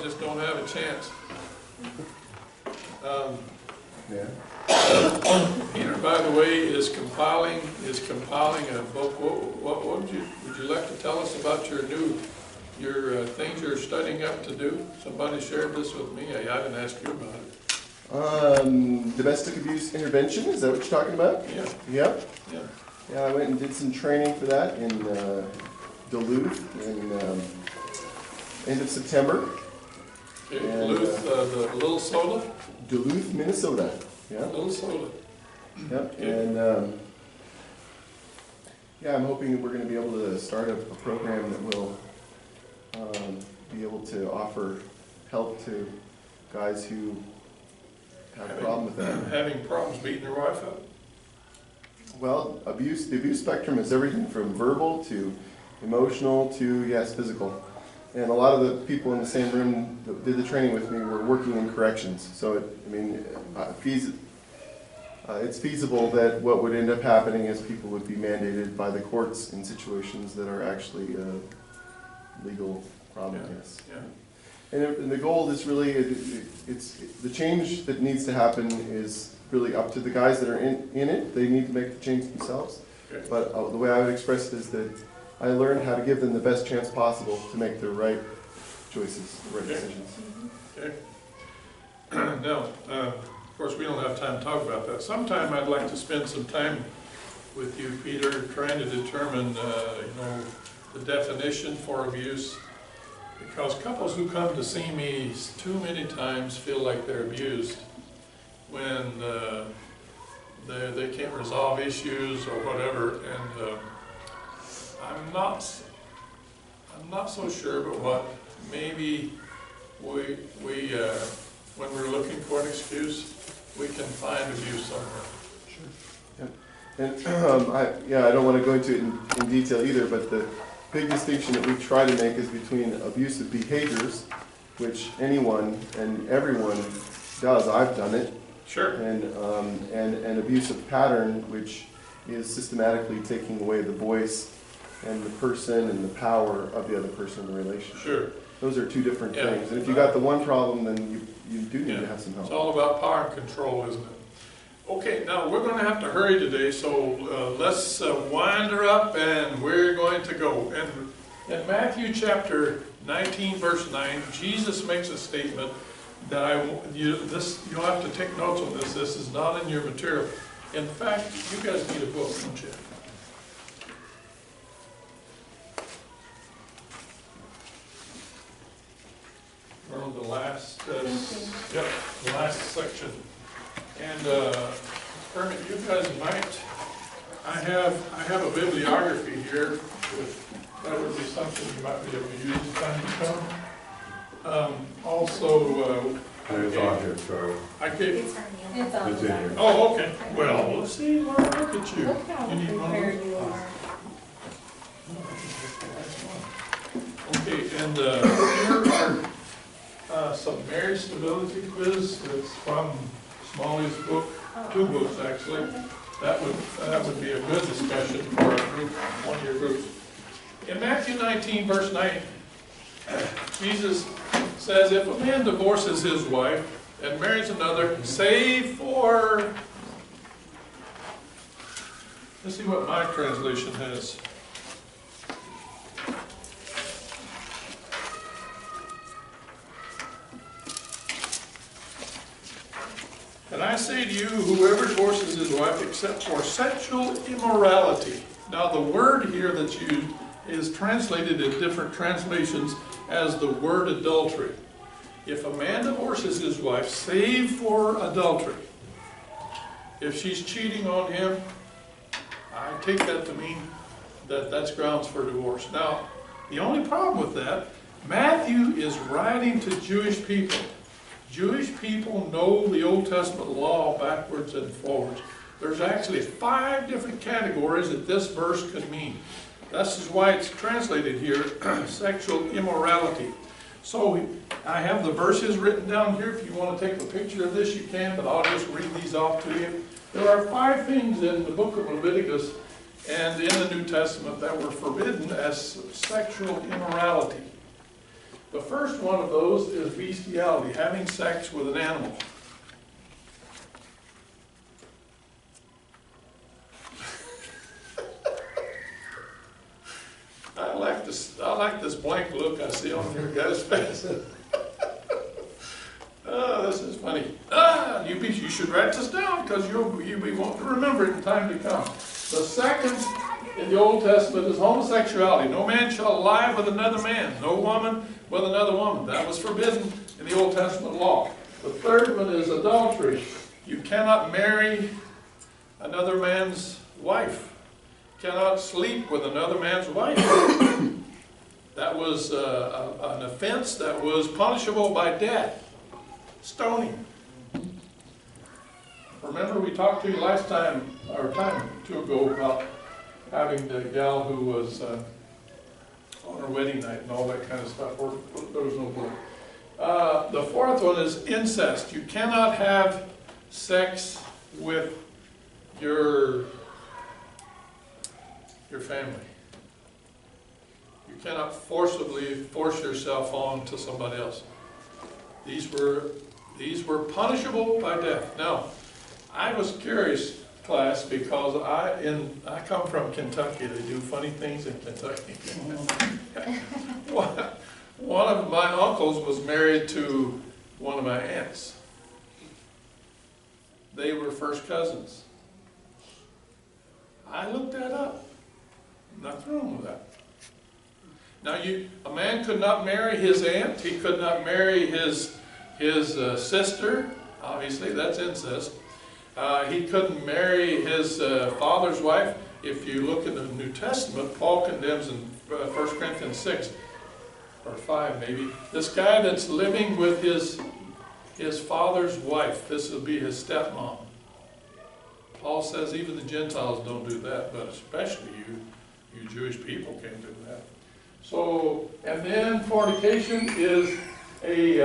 just don't have a chance. Yeah. Peter, by the way, is compiling a book. What would you like to tell us about your things you're studying up to do? Somebody shared this with me. I didn't ask you about it. Domestic abuse intervention, is that what you're talking about? Yeah. Yep. Yeah. Yeah, I went and did some training for that in Duluth in end of September. Okay. And, Duluth, the Little Soda? Duluth, Minnesota. Yeah. Little Soda. Yep. Okay. And yeah, I'm hoping that we're going to be able to start a program that will be able to offer help to guys who have a problem with that. Having problems beating their wife up. Well, the abuse spectrum is everything from verbal to emotional to, yes, physical. And a lot of the people in the same room that did the training with me were working in corrections. So, it's feasible that what would end up happening is people would be mandated by the courts in situations that are actually legal problem, yes. Yeah. And the goal is really, it's the change that needs to happen is really up to the guys that are in it. They need to make the change themselves. Okay. But the way I would express it is that I learned how to give them the best chance possible to make the right choices, the right decisions. Okay. Now, of course, we don't have time to talk about that. Sometime I'd like to spend some time with you, Peter, trying to determine, the definition for abuse. Because couples who come to see me too many times feel like they're abused when they can't resolve issues or whatever, and I'm not so sure, but what maybe we when we're looking for an excuse, we can find abuse somewhere. Sure. And I don't want to go into it in detail either, but the big distinction that we try to make is between abusive behaviors, which anyone and everyone does. I've done it. Sure. And an abusive pattern, which is systematically taking away the voice and the person and the power of the other person in the relationship. Sure. Those are two different things. And if you got the one problem, then you do need to have some help. It's all about power and control, isn't it? Okay, now we're going to have to hurry today, so let's wind her up and we're going to go. And in Matthew chapter 19, verse 9, Jesus makes a statement that you'll have to take notes on this. This is not in your material. In fact, you guys need a book, don't you? We're on the last, the last section. And Kermit, you guys might. I have a bibliography here. That would be something you might be able to use as time to come. Also, It's on here, Charlie. I gave. It's on It's the in back. here. Oh, okay. Well, let's see. Look at you. Look how You need one of prepared those? you are. Okay, and here are some marriage stability quiz. It's from Smalley's book, two books actually. That would be a good discussion for a group, one of your groups. In Matthew 19, verse 9, Jesus says, if a man divorces his wife and marries another, save for... Let's see what my translation has. And I say to you, whoever divorces his wife except for sexual immorality. Now the word here that's used is translated in different translations as the word adultery. If a man divorces his wife, save for adultery. If she's cheating on him, I take that to mean that that's grounds for divorce. Now, the only problem with that, Matthew is writing to Jewish people. Jewish people know the Old Testament law backwards and forwards. There's actually 5 different categories that this verse could mean. This is why it's translated here, sexual immorality. So I have the verses written down here. If you want to take a picture of this, you can, but I'll just read these off to you. There are 5 things in the book of Leviticus and in the New Testament that were forbidden as sexual immorality. The first one of those is bestiality, having sex with an animal. I like this blank look I see on your guys' face. Oh, this is funny. You should write this down because you'll be wanting to remember it in time to come. The second in the Old Testament is homosexuality. No man shall lie with another man. No woman with another woman. That was forbidden in the Old Testament law. The third one is adultery. You cannot marry another man's wife. You cannot sleep with another man's wife. That was an offense that was punishable by death. Stoning. Remember we talked to you last time, or time or two ago, about having the gal who was on her wedding night and all that kind of stuff. There was no blood. The fourth one is incest. You cannot have sex with your family. You cannot forcibly force yourself on to somebody else. These were punishable by death. Now, I was curious, class, because I come from Kentucky. They do funny things in Kentucky. One of my uncles was married to one of my aunts. They were first cousins. I looked that up. Nothing wrong with that. Now, a man could not marry his aunt. He could not marry his sister. Obviously, that's incest. He couldn't marry his father's wife. If you look at the New Testament, Paul condemns in 1 Corinthians 6 or 5 maybe, this guy that's living with his father's wife. This will be his stepmom. Paul says even the Gentiles don't do that, but especially you Jewish people can't do that. So, and then fornication is a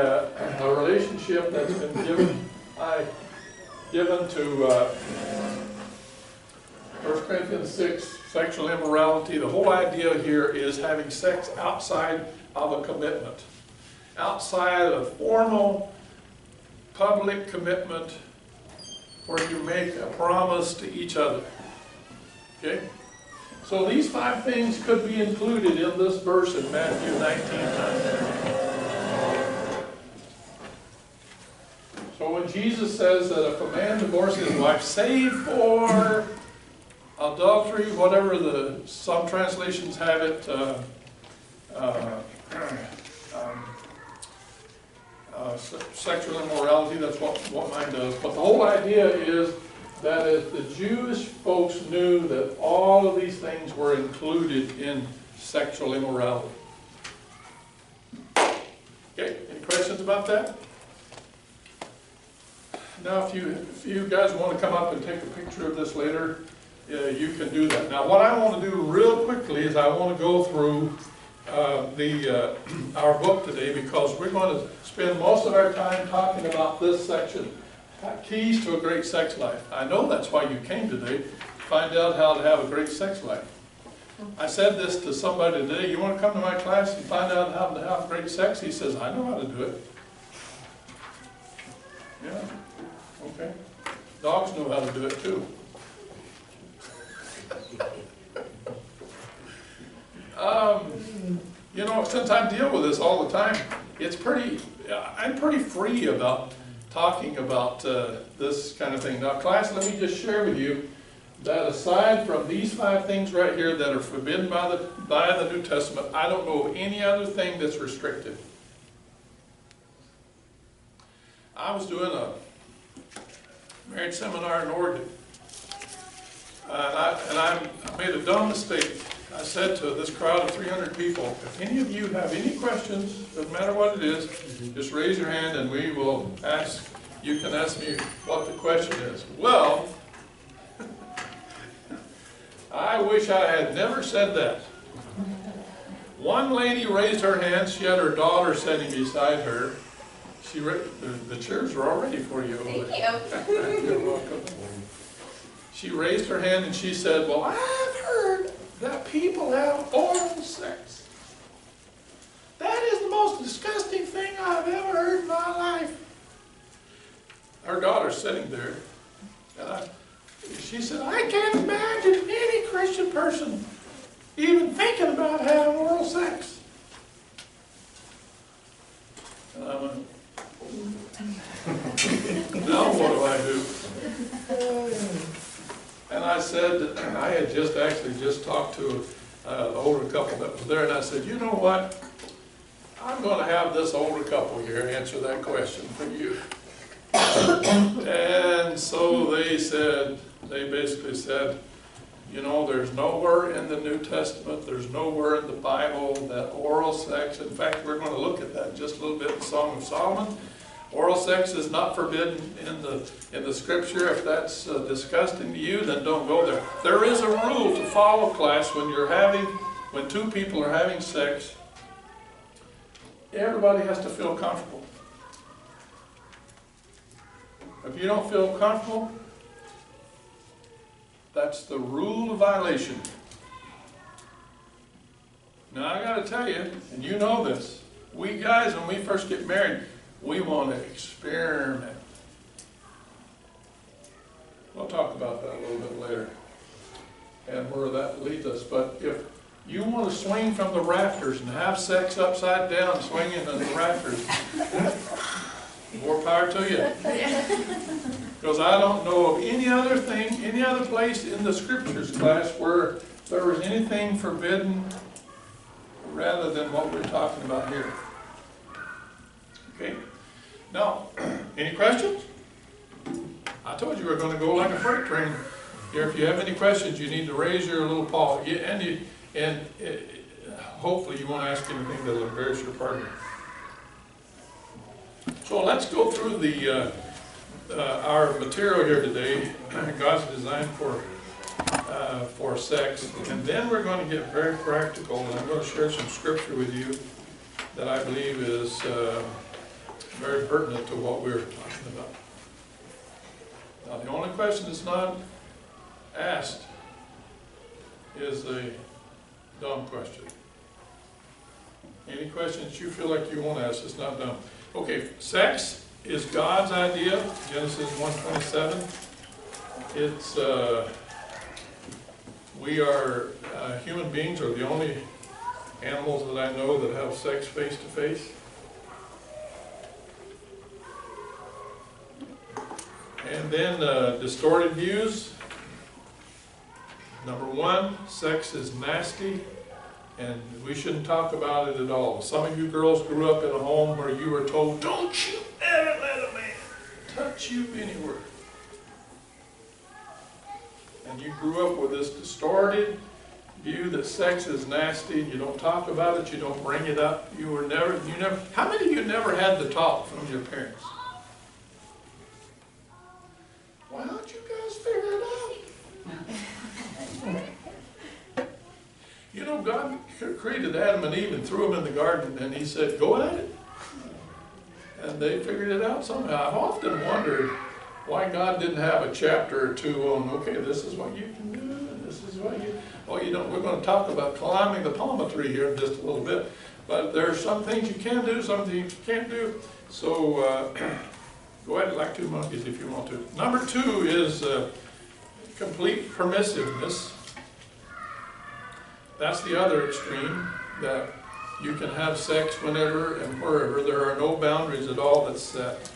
relationship that's been given to 1 Corinthians 6, sexual immorality. The whole idea here is having sex outside of a commitment, outside of formal public commitment where you make a promise to each other. Okay? So these 5 things could be included in this verse in Matthew 19:9. So when Jesus says that if a man divorces his wife, save for adultery, whatever some translations have it, sexual immorality, that's what mine does. But the whole idea is that if the Jewish folks knew that all of these things were included in sexual immorality. Okay, any questions about that? Now, if you guys want to come up and take a picture of this later, you can do that. Now, what I want to do real quickly is I want to go through our book today, because we're going to spend most of our time talking about this section, Keys to a Great Sex Life. I know that's why you came today, to find out how to have a great sex life. I said this to somebody today, you want to come to my class and find out how to have great sex? He says, I know how to do it. Yeah, okay. Dogs know how to do it too. You know, since I deal with this all the time, I'm pretty free about talking about this kind of thing. Now, class, let me just share with you that aside from these 5 things right here that are forbidden by the New Testament, I don't know of any other thing that's restricted. I was doing a marriage seminar in Oregon, and I made a dumb mistake. I said to this crowd of 300 people, if any of you have any questions, doesn't matter what it is, just raise your hand and we will ask, you can ask me what the question is. Well, I wish I had never said that. One lady raised her hand. She had her daughter sitting beside her. The chairs are all ready for you. Thank you. You're welcome. She raised her hand and she said, well, I've heard that people have oral sex. That is the most disgusting thing I've ever heard in my life. Her daughter's sitting there, and she said, I can't imagine any Christian person even thinking about having oral sex. And I went, now what do I do? And I said, I had just talked to an older couple that was there, and I said, you know what? I'm going to have this older couple here answer that question for you. And so they basically said, you know, there's nowhere in the New Testament, there's nowhere in the Bible that oral sex, in fact, we're going to look at that just a little bit in Song of Solomon. Oral sex is not forbidden in the scripture. If that's disgusting to you, then don't go there. There is a rule to follow, class, when two people are having sex. Everybody has to feel comfortable. If you don't feel comfortable, that's the rule of violation. Now I got to tell you, and you know this, we guys, when we first get married, we want to experiment. We'll talk about that a little bit later and where that leads us. But if you want to swing from the rafters and have sex upside down, swinging on the rafters, more power to you. Because I don't know of any other thing, any other place in the scriptures, class, where there was anything forbidden rather than what we're talking about here. Okay? Now, any questions? I told you we were going to go like a freight train. Here, if you have any questions, you need to raise your little paw. And hopefully you won't ask anything that'll embarrass your partner. So let's go through our material here today, God's design for sex, and then we're going to get very practical, and I'm going to share some scripture with you that I believe is very pertinent to what we're talking about. Now, the only question that's not asked is a dumb question. Any questions you feel like you want to ask, it's not dumb. Okay, sex is God's idea, Genesis 1:27. It's, human beings are the only animals that I know that have sex face to face. And then distorted views. Number one, sex is nasty, and we shouldn't talk about it at all. Some of you girls grew up in a home where you were told, don't you ever let a man touch you anywhere. And you grew up with this distorted view that sex is nasty. You don't talk about it, you don't bring it up. How many of you never had the talk from your parents? Why don't you guys figure it out? You know, God created Adam and Eve and threw them in the garden, and he said, go at it. And they figured it out somehow. I've often wondered why God didn't have a chapter or two on, okay, this is what you can do, and this is what you don't. We're going to talk about climbing the palm tree here in just a little bit. But there are some things you can do, some things you can't do. So go at it like two monkeys if you want to. Number two is complete permissiveness. That's the other extreme, that you can have sex whenever and wherever. There are no boundaries at all that's set.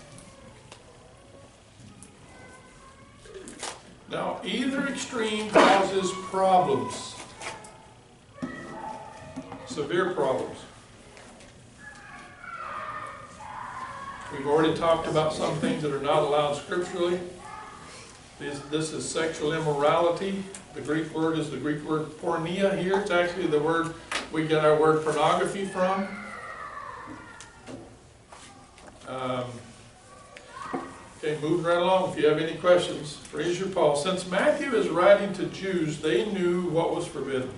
Now, either extreme causes problems, severe problems. We've already talked about some things that are not allowed scripturally. This is sexual immorality. The Greek word is the Greek word porneia here. It's actually the word we get our word pornography from. Okay, moving right along. If you have any questions, raise your paw. Since Matthew is writing to Jews, they knew what was forbidden.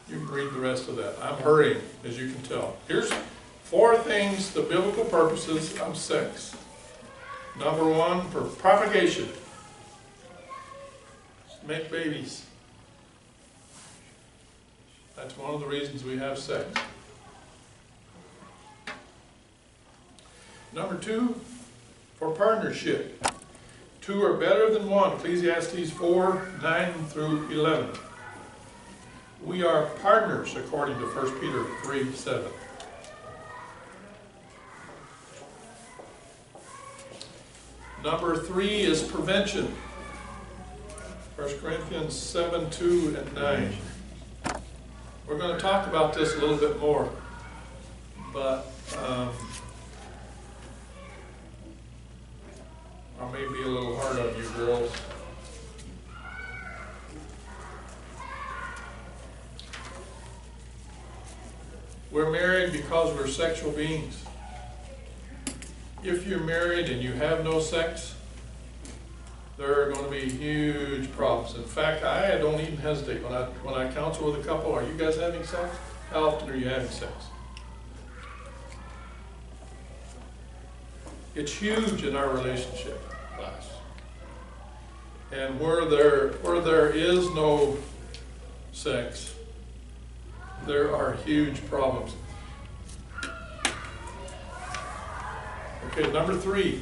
You can read the rest of that. I'm hurrying, as you can tell. Here's 4 things, the biblical purposes of sex. Number 1, for propagation. Make babies. That's one of the reasons we have sex. Number 2, for partnership. 2 are better than 1, Ecclesiastes 4, 9 through 11. We are partners according to 1 Peter 3, 7. Number 3 is prevention. 1 Corinthians 7, 2 and 9. We're going to talk about this a little bit more, but I may be a little hard on you girls. We're married because we're sexual beings. If you're married and you have no sex, there are going to be huge problems. In fact, I don't even hesitate when I counsel with a couple. Are you guys having sex? How often are you having sex? It's huge in our relationship, class. And where there is no sex, there are huge problems. Okay, number 3.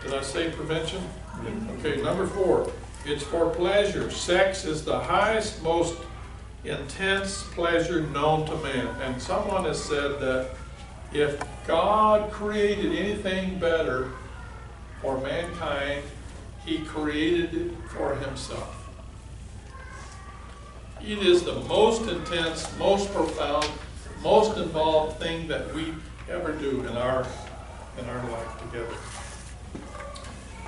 Did I say prevention? Okay, number 4. It's for pleasure. Sex is the highest, most intense pleasure known to man. And someone has said that if God created anything better for mankind, He created it for Himself. It is the most intense, most profound, most involved thing that we ever do in our life together.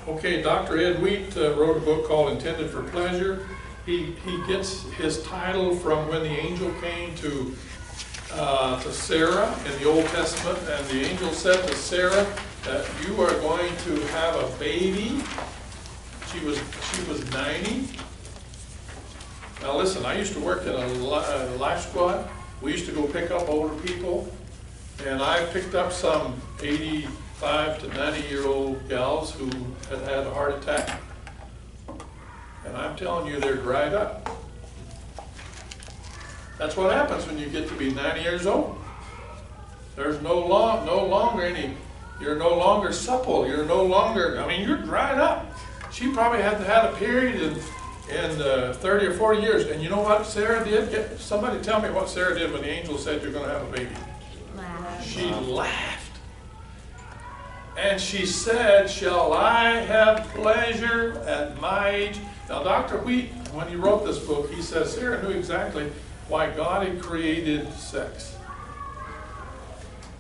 Okay, Dr. Ed Wheat wrote a book called Intended for Pleasure. He gets his title from when the angel came to Sarah in the Old Testament, and the angel said to Sarah that you are going to have a baby. She was 90. Now listen, I used to work in a life squad. We used to go pick up older people, and I picked up some 85 to 90-year-old gals who had had a heart attack. And I'm telling you, they're dried up. That's what happens when you get to be 90 years old. There's no longer any, you're no longer supple, you're no longer, I mean, you're dried up. She probably had a period in 30 or 40 years. And you know what Sarah did? Somebody tell me what Sarah did when the angel said you're going to have a baby. She laughed. And she said, shall I have pleasure at my age? Now, Dr. Wheat, when he wrote this book, he says Sarah knew exactly why God had created sex.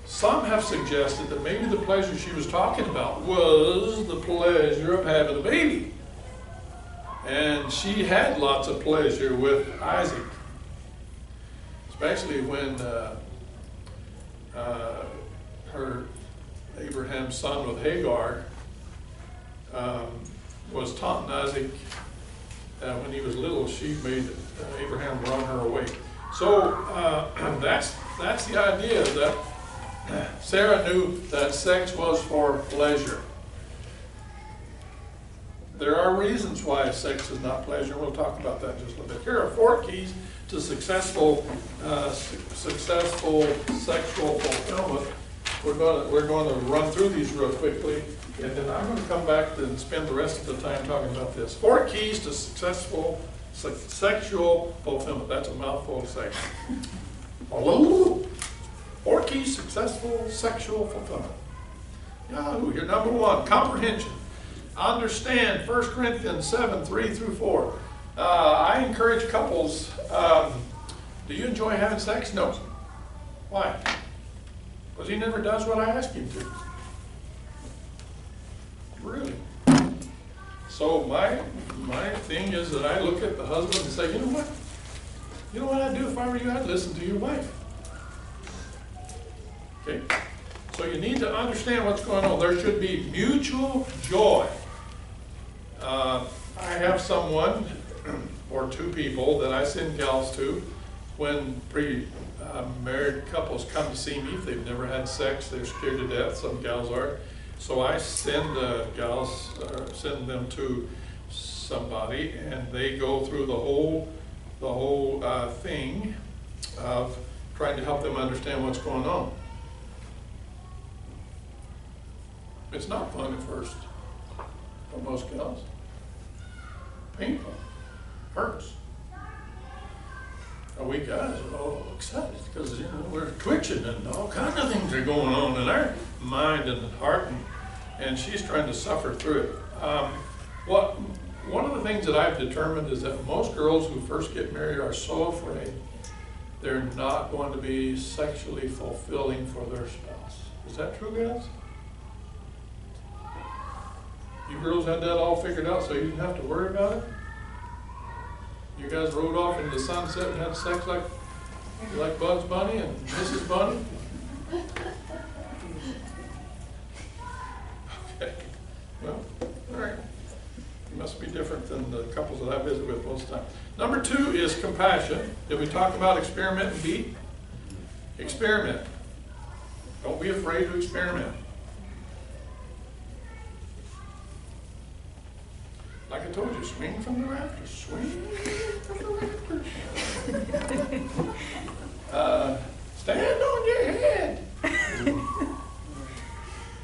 Some have suggested that maybe the pleasure she was talking about was the pleasure of having a baby. And she had lots of pleasure with Isaac, especially when her Abraham's son with Hagar was taunting Isaac. When he was little, she made Abraham run her away. So that's the idea, that Sarah knew that sex was for pleasure. There are reasons why sex is not pleasure. We'll talk about that in just a little bit. Here are 4 keys to successful sexual fulfillment. We're going to run through these real quickly, and then I'm going to come back and spend the rest of the time talking about this. 4 keys to successful sexual fulfillment. That's a mouthful to say. 4 keys to successful sexual fulfillment. Yahoo! Here, number 1, comprehension. Understand 1 Corinthians 7, 3 through 4. I encourage couples, do you enjoy having sex? No. Why? Because he never does what I ask him to. Really. So my thing is that I look at the husband and say, you know what? You know what I'd do if I were you? I'd listen to your wife. Okay? So you need to understand what's going on. There should be mutual joy. I have someone or 2 people that I send gals to when married couples come to see me. If they've never had sex, they're scared to death. Some gals are. So I send send them to somebody, and they go through the whole thing of trying to help them understand what's going on. It's not fun at first for most gals. Painful. Hurts. And we guys are all excited because, you know, we're twitching and all kinds of things are going on in our mind and heart, and she's trying to suffer through it. One of the things that I've determined is that most girls who first get married are so afraid they're not going to be sexually fulfilling for their spouse. Is that true, guys? You girls had that all figured out so you didn't have to worry about it? You guys rode off into the sunset and had sex like Bugs Bunny and Mrs. Bunny? Okay. Well, all right. You must be different than the couples that I visit with most of the time. Number 2 is compassion. Did we talk about experiment and be? Experiment. Don't be afraid to experiment. Like I told you, swing from the rafters. Swing from the rafters. Stand on your head.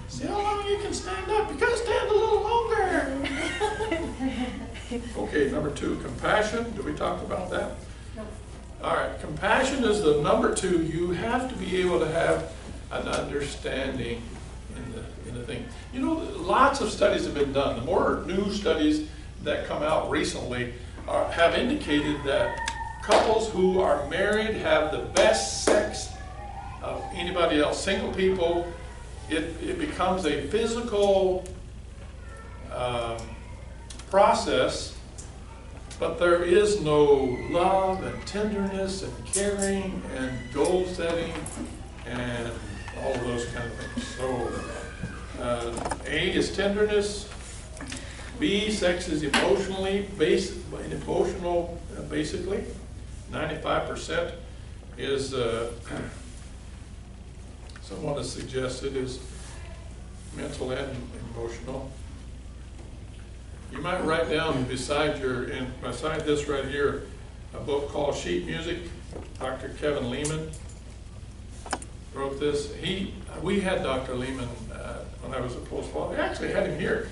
See how long you can stand up. You gotta stand a little longer. Okay, number 2, compassion. Did we talk about that? No. All right, compassion is the number 2. You have to be able to have an understanding in the thing. You know, lots of studies have been done. The more new studies that come out recently have indicated that couples who are married have the best sex of anybody else. Single people, it becomes a physical process, but there is no love and tenderness and caring and goal setting and all of those kind of things. So A is tenderness. B, sex is emotionally based, emotional basically. 95% is, someone has suggested, is mental and emotional. You might write down beside this right here, a book called Sheet Music. Dr. Kevin Lehman wrote this. We had Dr. Lehman when I was at Post Fall. We actually had him here.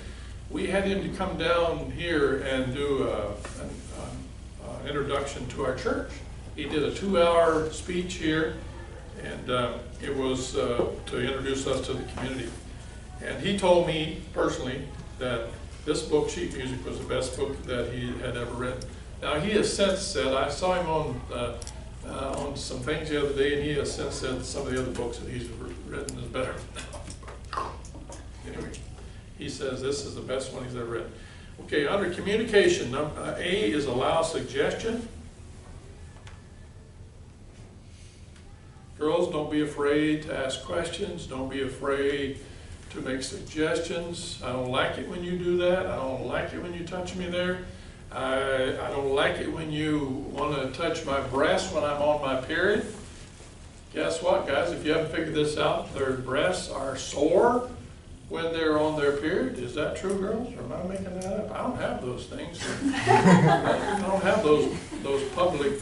We had him to come down here and do an introduction to our church. He did a 2-hour speech here, and it was to introduce us to the community. And he told me personally that this book, Sheet Music, was the best book that he had ever written. Now, he has since said, I saw him on some things the other day, and he has since said some of the other books that he's written is better. Anyway, he says this is the best one he's ever written. Okay, under communication, A is allow suggestion. Girls, don't be afraid to ask questions. Don't be afraid to make suggestions. I don't like it when you do that. I don't like it when you touch me there. I don't like it when you want to touch my breast when I'm on my period. Guess what, guys? If you haven't figured this out, their breasts are sore when they're on their period. Is that true, girls? Or am I making that up? I don't have those things. I don't have those public,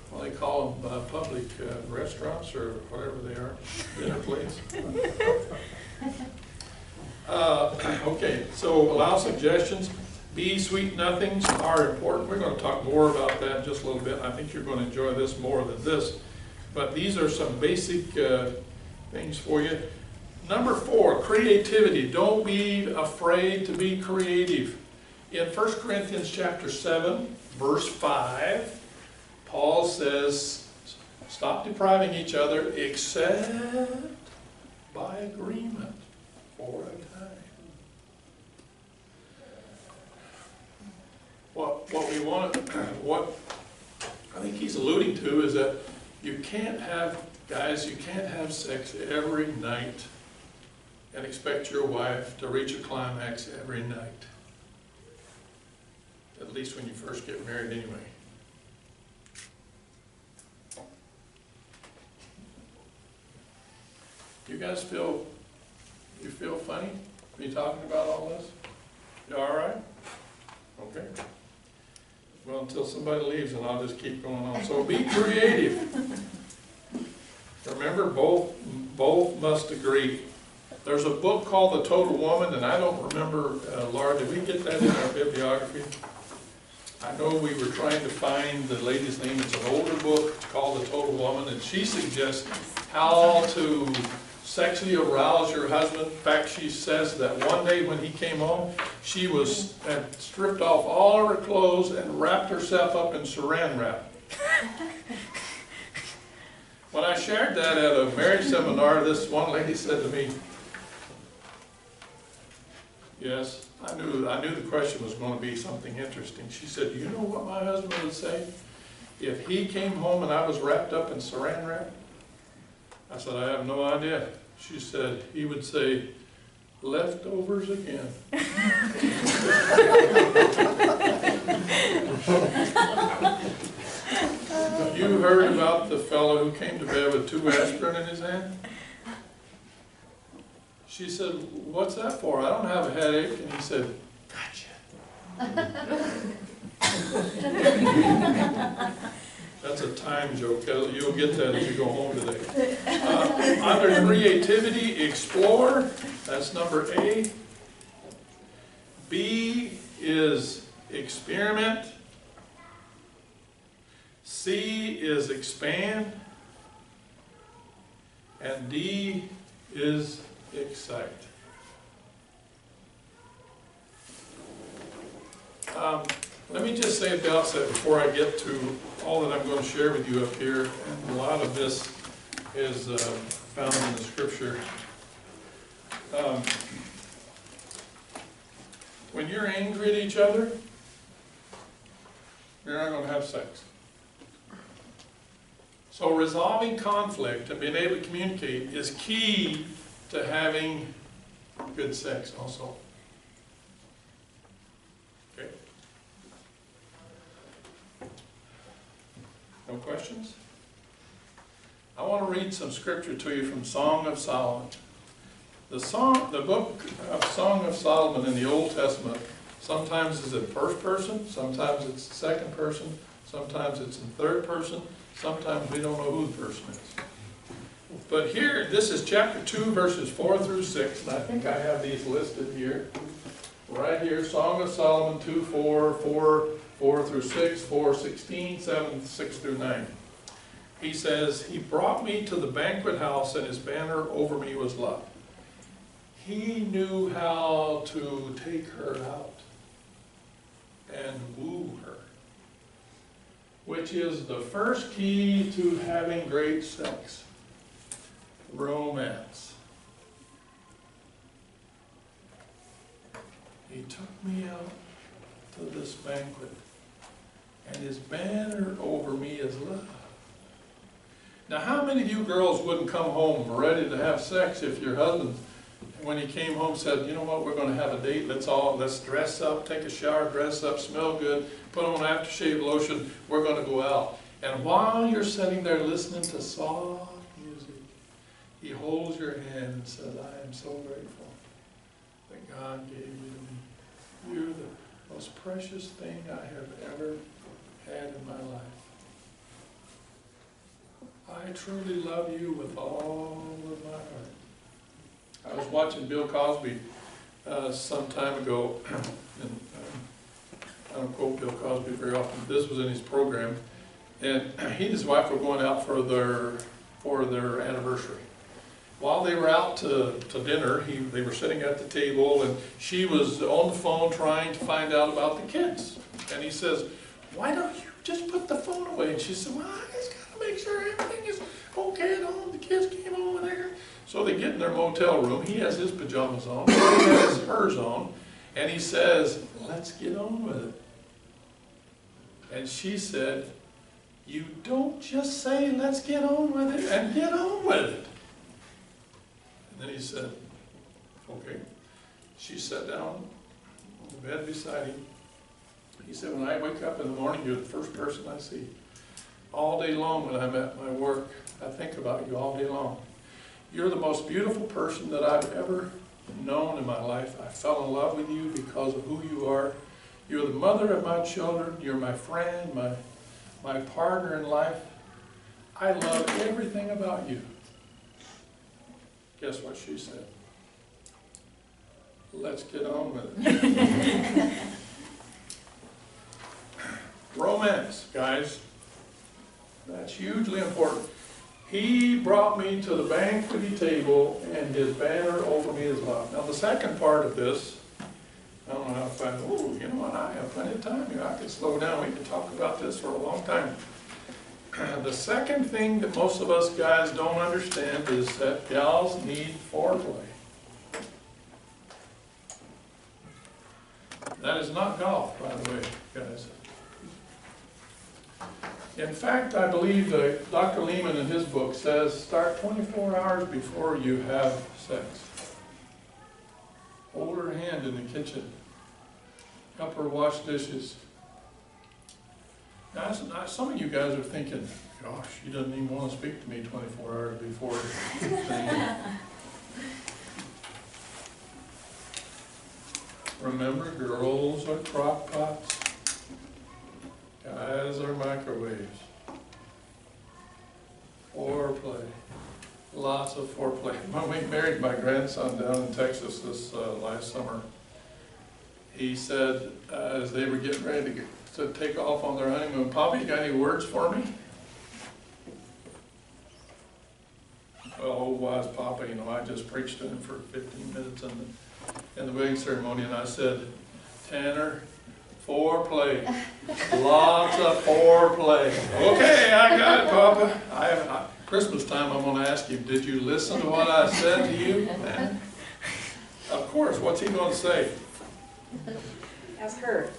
what do they call them, public restaurants or whatever they are, dinner plates. Okay, so allow suggestions. B, sweet nothings are important. We're going to talk more about that in just a little bit. I think you're going to enjoy this more than this. But these are some basic things for you. Number 4, creativity. Don't be afraid to be creative. In 1 Corinthians chapter 7, verse 5, Paul says, stop depriving each other except by agreement for a time. What I think he's alluding to is that you can't have, guys, you can't have sex every night and expect your wife to reach a climax every night. At least when you first get married anyway. You guys feel funny? Are you talking about all this? You all right? Okay. Well, until somebody leaves, and I'll just keep going on. So be creative. Remember, both must agree. There's a book called The Total Woman, and I don't remember, Laura, did we get that in our bibliography? I know we were trying to find the lady's name. It's an older book called The Total Woman, and she suggests how to sexually arouse your husband. In fact, she says that one day when he came home, she had stripped off all her clothes and wrapped herself up in saran wrap. When I shared that at a marriage seminar, this one lady said to me, yes, I knew the question was going to be something interesting. She said, do you know what my husband would say if he came home and I was wrapped up in saran wrap? I said, I have no idea. She said, he would say, leftovers again. You heard about the fellow who came to bed with 2 aspirin in his hand? She said, what's that for? I don't have a headache. And he said, gotcha. That's a time joke. You'll get that as you go home today. Under creativity, explore. That's number A. B is experiment. C is expand. And D is excite. Let me just say at the outset, before I get to all that I'm going to share with you up here, and a lot of this is found in the scripture. When you're angry at each other, you're not going to have sex. So resolving conflict and being able to communicate is key to having good sex also. Okay? No questions? I want to read some scripture to you from Song of Solomon. The book of Song of Solomon in the Old Testament sometimes is in first person, sometimes it's second person, sometimes it's in third person, sometimes we don't know who the person is. But here, this is chapter 2, verses 4 through 6, and I think I have these listed here. Right here, Song of Solomon 2, 4, 4 through 6, 4, 16, 7, 6 through 9. He says, he brought me to the banquet house, and his banner over me was love. He knew how to take her out and woo her, which is the first key to having great sex. Romance. He took me out to this banquet, and his banner over me is love. Now, how many of you girls wouldn't come home ready to have sex if your husband, when he came home, said, you know what, we're going to have a date, let's dress up, take a shower, dress up, smell good, put on aftershave lotion, we're going to go out. And while you're sitting there listening to soft music, he holds your hand and says, I am so grateful that God gave you to me. You're the most precious thing I have ever had in my life. I truly love you with all of my heart. I was watching Bill Cosby some time ago, and I don't quote Bill Cosby very often. This was in his program, and he and his wife were going out for their anniversary. While they were out to dinner, they were sitting at the table, and she was on the phone trying to find out about the kids. And he says, why don't you just put the phone away? And she said, well, I just got to make sure everything is okay at home. The kids came over there. So they get in their motel room. He has his pajamas on. She has hers on. And he says, let's get on with it. And she said, you don't just say, let's get on with it, and get on with it. And then he said, okay. She sat down on the bed beside him. He said, when I wake up in the morning, you're the first person I see. All day long when I'm at my work, I think about you all day long. You're the most beautiful person that I've ever known in my life. I fell in love with you because of who you are. You're the mother of my children. You're my friend, my partner in life. I love everything about you. Guess what she said? let's get on with it. Romance, guys. That's hugely important. He brought me to the banqueting table, and his banner over me is love. Now, the second part of this, I don't know how to find, oh, you know what, I have plenty of time here. I can slow down. We can talk about this for a long time. The second thing that most of us guys don't understand is that gals need foreplay. That is not golf, by the way, guys. In fact, I believe that Dr. Lehman in his book says start 24 hours before you have sex. Hold her hand in the kitchen. Help her wash dishes. Now, some of you guys are thinking, gosh, she doesn't even want to speak to me 24 hours before. Remember, girls are crock pots. Guys are microwaves. Foreplay. Lots of foreplay. When we married my grandson down in Texas this last summer, he said, as they were getting ready to take off on their honeymoon, Poppy, you got any words for me? Well, old wise Papa, you know, I just preached to him for 15 minutes in the wedding ceremony, and I said, Tanner, foreplay. Lots of foreplay. Okay, I got it, Papa. Christmas time, I'm going to ask you, did you listen to what I said to you? Man. Of course, what's he going to say? Ask her.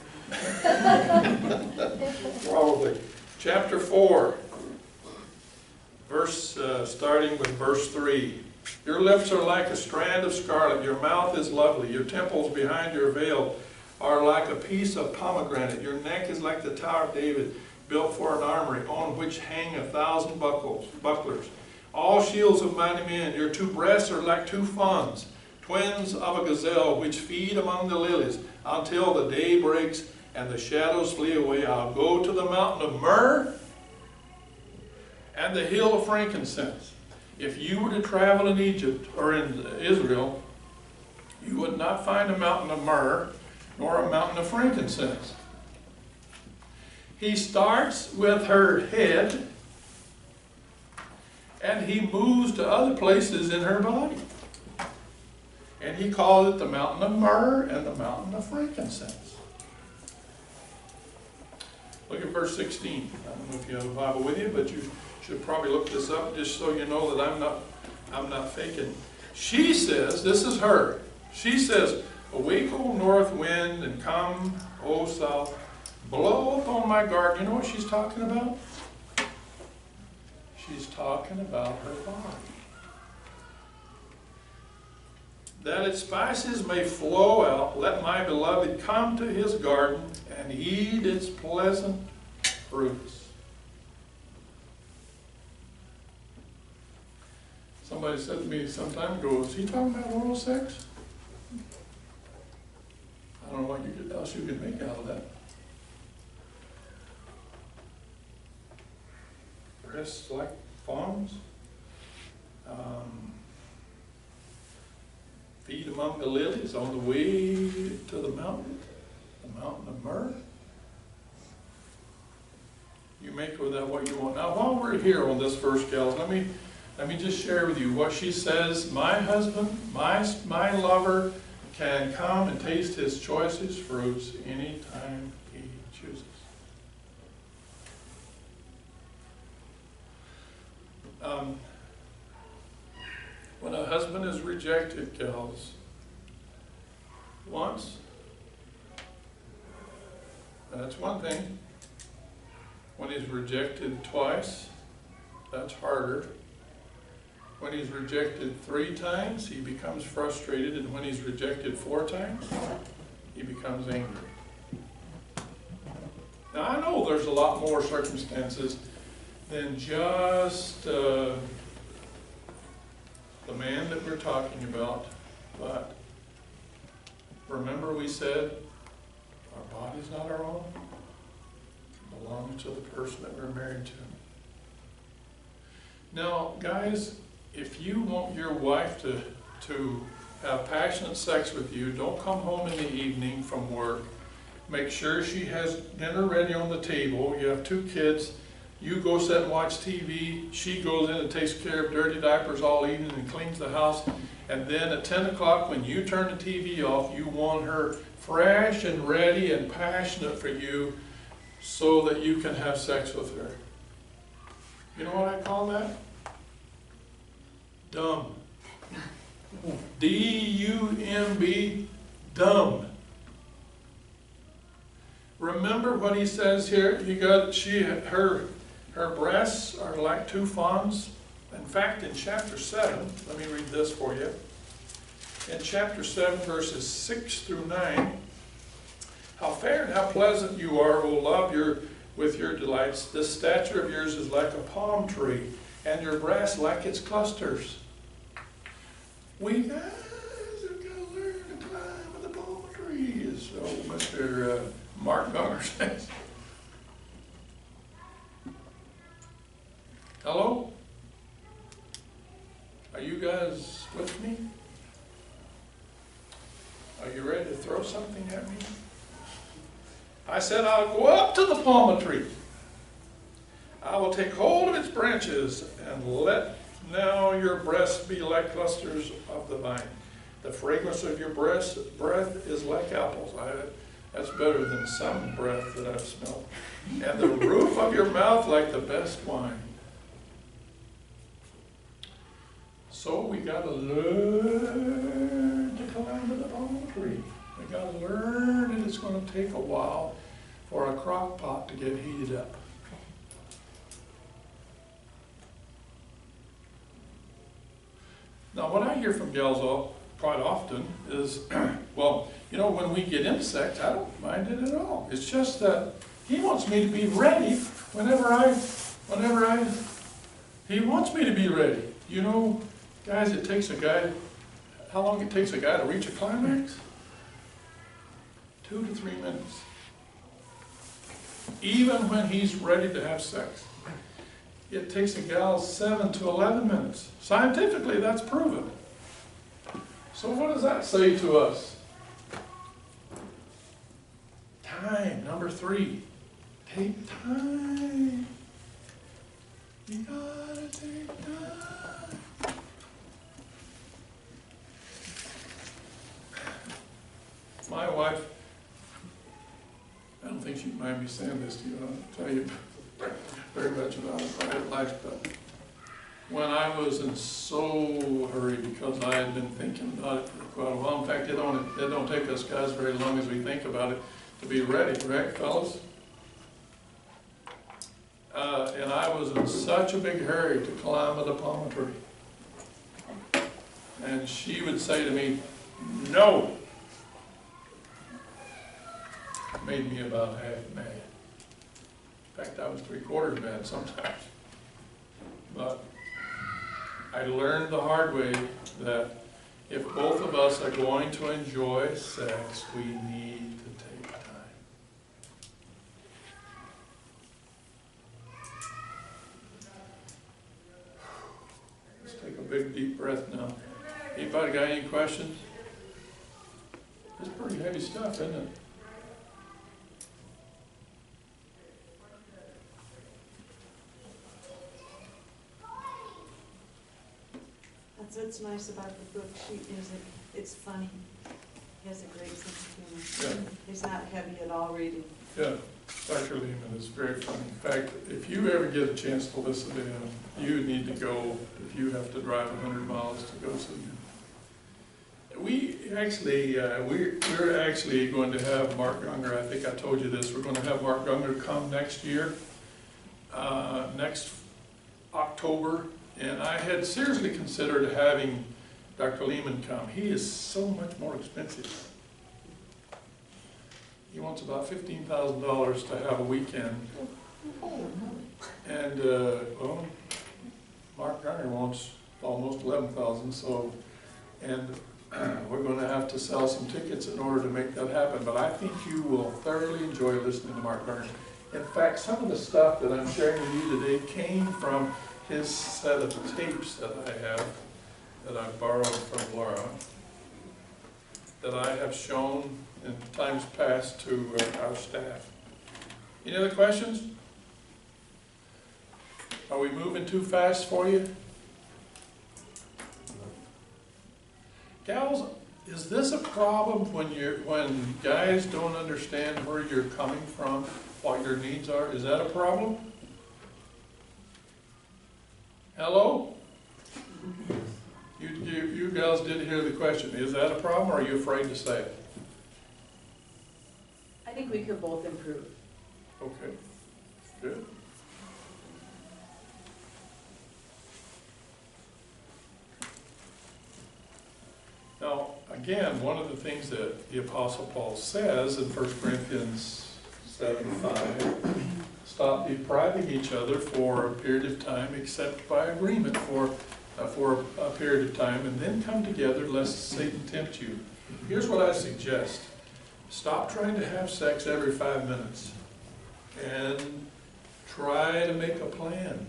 Probably. Chapter 4, starting with verse 3. Your lips are like a strand of scarlet. Your mouth is lovely. Your temples behind your veil are like a piece of pomegranate. Your neck is like the Tower of David, built for an armory, on which hang 1,000 bucklers, all shields of mighty men. Your two breasts are like two fawns, twins of a gazelle, which feed among the lilies, until the day breaks and the shadows flee away. I'll go to the mountain of myrrh and the hill of frankincense. If you were to travel in Egypt or in Israel, you would not find a mountain of myrrh nor a mountain of frankincense. He starts with her head, and he moves to other places in her body. And he called it the mountain of myrrh and the mountain of frankincense. Look at verse 16. I don't know if you have a Bible with you, but you should probably look this up just so you know that I'm not faking. She says, this is her. She says, awake, O north wind, and come, O south. Blow upon my garden. You know what she's talking about? She's talking about her body. That its spices may flow out, let my beloved come to his garden and eat its pleasant fruits. Somebody said to me some time ago, is he talking about oral sex? I don't know what else you could make out of that. Breasts like fawns. Feet among the lilies on the way to the mountain of myrrh. You make with that what you want. Now, while we're here on this verse, gals, let me just share with you what she says. My husband, my lover, can come and taste his choicest fruits anytime he chooses. When a husband is rejected, gals, once, that's one thing. When he's rejected twice, that's harder. When he's rejected 3 times, he becomes frustrated, and when he's rejected 4 times, he becomes angry. Now, I know there's a lot more circumstances than just the man that we're talking about, but remember we said our body's not our own, it belongs to the person that we're married to. Now, guys, if you want your wife to have passionate sex with you. Don't come home in the evening from work. Make sure she has dinner ready on the table. You have 2 kids. You go sit and watch TV. She goes in and takes care of dirty diapers all evening and cleans the house. And then at 10 o'clock, when you turn the TV off, you want her fresh and ready and passionate for you so that you can have sex with her. You know what I call that? Dumb. D-U-M-B, dumb. Remember what he says here? Her breasts are like 2 fawns. In fact, in chapter 7, let me read this for you. In chapter 7, verses 6 through 9, how fair and how pleasant you are, O love, with your delights. This stature of yours is like a palm tree, and your breasts like its clusters. We guys have got to learn to climb with the palm tree, so Mr. Mark Gungor says. Hello? Are you guys with me? Are you ready to throw something at me? I said, I'll go up to the palm tree. I will take hold of its branches and let now your breasts be like clusters of the vine. The fragrance of your breath is like apples. That's better than some breath that I've smelled. And the roof of your mouth like the best wine. So we got to learn to climb to the palm tree. We got to learn, and it's going to take a while for a crock pot to get heated up. Now, what I hear from gals quite often is, well, you know, when we get into sex, I don't mind it at all. It's just that he wants me to be ready he wants me to be ready. You know, guys, it takes a guy, how long it takes a guy to reach a climax? 2 to 3 minutes. Even when he's ready to have sex. It takes a gal 7 to 11 minutes. Scientifically, that's proven. So what does that say to us? Time, number 3. Take time. You gotta take time. My wife, I don't think she'd mind me saying this to you. I'll tell you very much about her private life, but when I was in so hurry because I had been thinking about it for quite a while. In fact, it don't take us guys very long as we think about it to be ready, right, fellas? And I was in such a big hurry to climb the palm tree. And she would say to me, no. It made me about half mad. In fact, I was 3/4 mad sometimes. But I learned the hard way that if both of us are going to enjoy sex, we need to take time. Let's take a big deep breath now. Anybody got any questions? It's pretty heavy stuff, isn't it? That's what's nice about the book. It's funny. He has a great sense of humor. Yeah. He's not heavy at all reading. Yeah, Dr. Lehman is very funny. In fact, if you ever get a chance to listen to him, you need to go, if you have to drive 100 miles to go see him. We're actually going to have Mark Gungor, I think I told you this, we're going to have Mark Gungor come next year, next October, and I had seriously considered having Dr. Lehman come. He is so much more expensive. He wants about $15,000 to have a weekend. And, well, Mark Gungor wants almost $11,000, so, and we're going to have to sell some tickets in order to make that happen. But I think you will thoroughly enjoy listening to Mark Gungor. In fact, some of the stuff that I'm sharing with you today came from his set of tapes that I have, that I borrowed from Laura. that I have shown in times past to our staff. Any other questions? Are we moving too fast for you? Gals, is this a problem when guys don't understand where you're coming from, what your needs are? Is that a problem? Hello? You gals did hear the question. Is that a problem, or are you afraid to say it? I think we could both improve. Okay, good. Now, again, one of the things that the Apostle Paul says in 1 Corinthians 7:5, stop depriving each other for a period of time except by agreement for a period of time, and then come together lest Satan tempt you. Here's what I suggest. Stop trying to have sex every 5 minutes and try to make a plan.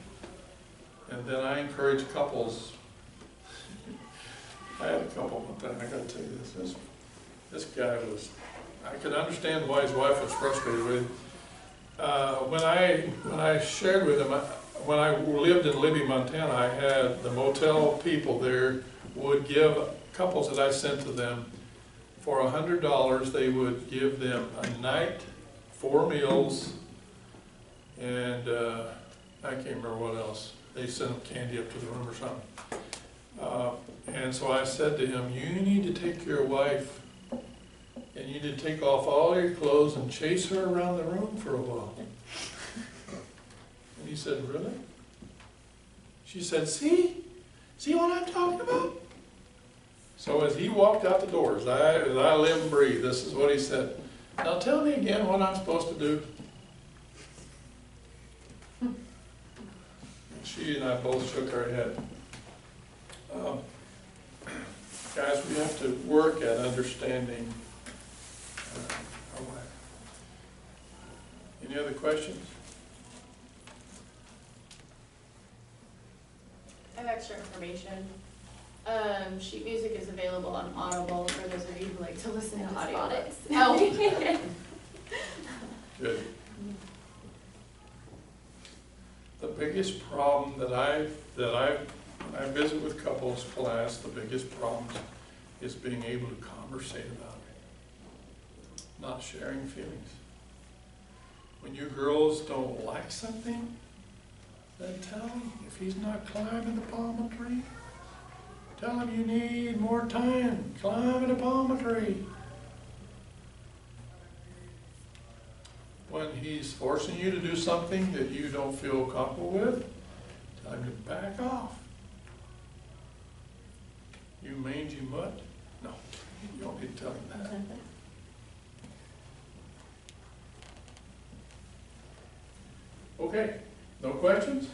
And then I encourage couples. I had a couple one time, I gotta tell you this guy was, I could understand why his wife was frustrated with him. When I shared with him, when I lived in Libby, Montana, I had the motel people there would give couples that I sent to them, for $100, they would give them a night, 4 meals, and I can't remember what else. They sent them candy up to the room or something. And so I said to him, you need to take your wife and you need to take off all your clothes and chase her around the room for a while. And he said, really? She said, see what I'm talking about? So as he walked out the door, as I live and breathe, this is what he said. Now tell me again what I'm supposed to do. And she and I both shook our head. Guys, we have to work at understanding our wife. Any other questions? I have extra information. Sheet music is available on Audible for those of you who like to listen to audiobooks. Oh. Good. The biggest problem that when I visit with couples class, the biggest problem is being able to conversate about it, not sharing feelings. When you girls don't like something, then tell him. If he's not climbing the palm tree, tell him you need more time climbing the palm tree. When he's forcing you to do something that you don't feel comfortable with, tell him to back off. You mangy mutt? No, you don't need to tell him that. Okay, no questions?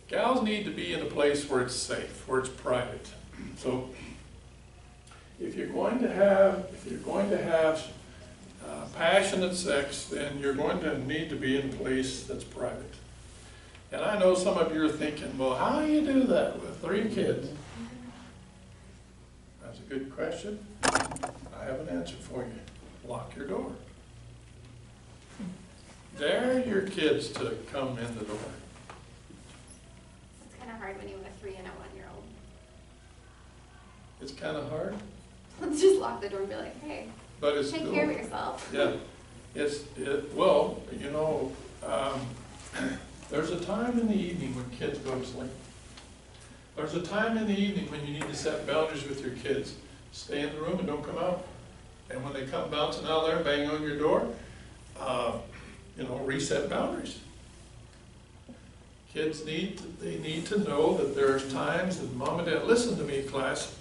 Gals need to be in a place where it's safe, where it's private. So if you're going to have passionate sex, then you're going to need to be in a place that's private. And I know some of you are thinking, well, how do you do that with 3 kids? That's a good question. I have an answer for you. Lock your door. Dare your kids to come in the door. It's kind of hard when you have a 3 and a 1-year-old. It's kind of hard, Let's just lock the door and be like, hey, but it's take doable. care of yourself. Yeah, well, you know, there's a time in the evening when kids go to sleep. There's a time in the evening when you need to set boundaries with your kids. Stay in the room and don't come out. And when they come bouncing out there and bang on your door, you know, reset boundaries. Kids need to know that there's times that mom and dad, listen to me, class,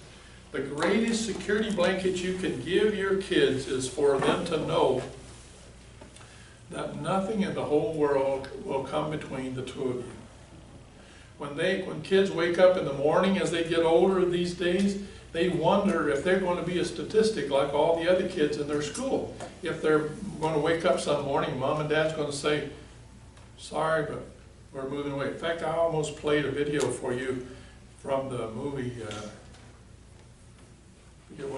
the greatest security blanket you can give your kids is for them to know that nothing in the whole world will come between the two of you. When kids wake up in the morning as they get older these days, they wonder if they're going to be a statistic like all the other kids in their school. If they're going to wake up some morning, mom and dad's going to say, sorry, but we're moving away. In fact, I almost played a video for you from the movie forget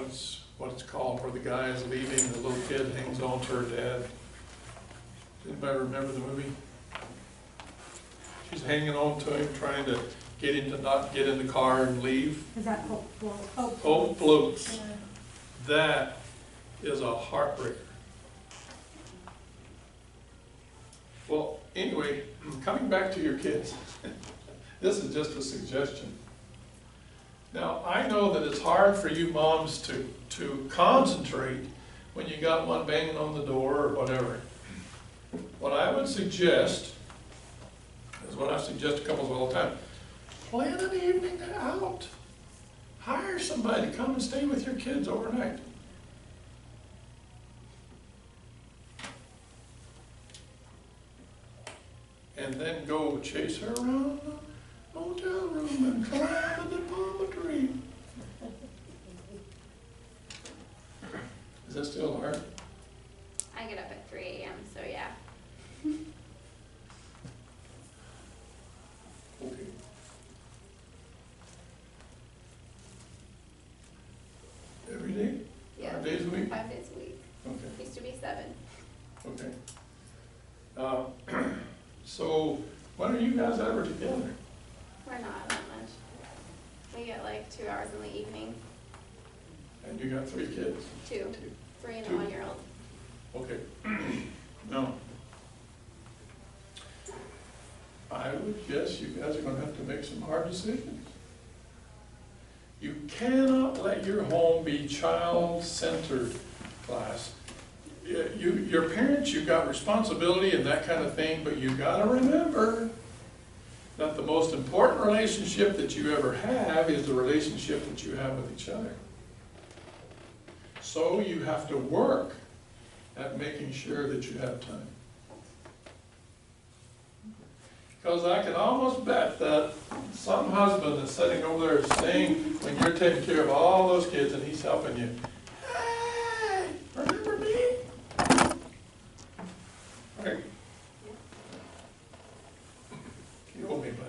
what it's called, where the guy is leaving, the little kid hangs on to her dad. Does anybody remember the movie? She's hanging on to him, trying to get him to not get in the car and leave. Is that Hope Floats? Hope Floats. That is a heartbreaker. Well, anyway, coming back to your kids, this is just a suggestion. Now, I know that it's hard for you moms to concentrate when you got one banging on the door or whatever. What I would suggest, is what I suggest to couples all the time, plan an evening out. Hire somebody to come and stay with your kids overnight. And then go chase her around the hotel room and climb the palm tree. Is that still hard? I get up at 3 a.m., so yeah. Okay. Every day? Yeah. 5 days a week? 5 days a week. Okay, Used to be 7. okay. So, when are you guys ever together? We're not that much. We get like 2 hours in the evening. And you got 3 kids? 2. 3 and a 2. 1-year-old. Okay. No. I would guess you guys are gonna have to make some hard decisions. You cannot let your home be child-centered, class. Your parents, you've got responsibility and that kind of thing, but you gotta remember that the most important relationship that you ever have is the relationship that you have with each other. So you have to work at making sure that you have time. Because I can almost bet that some husband is sitting over there saying, when you're taking care of all those kids and he's helping you, hey, remember me? Right? You owe me, buddy.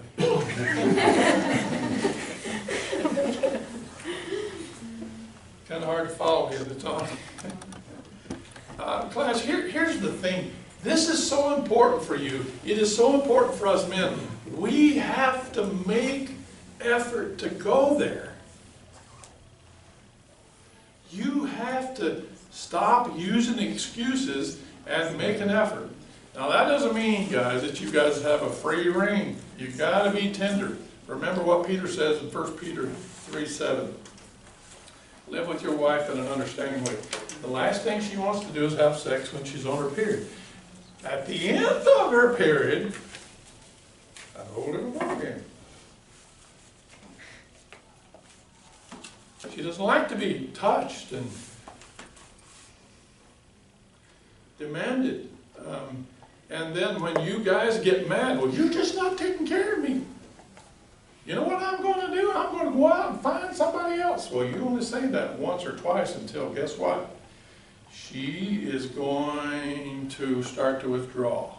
Kind of hard to follow here, that's all. Class, here's the thing. This is so important for you. It is so important for us men. We have to make effort to go there. You have to stop using excuses and make an effort. Now that doesn't mean, guys, that you guys have a free rein. You gotta be tender. Remember what Peter says in 1 Peter 3:7. Live with your wife in an understanding way. The last thing she wants to do is have sex when she's on her period. At the end of her period, a whole different ballgame. She doesn't like to be touched and demanded. And then when you guys get mad, well, you're just not taking care of me. You know what I'm going to do? I'm going to go out and find somebody else. Well, you only say that once or twice until, guess what? She is going to start to withdraw.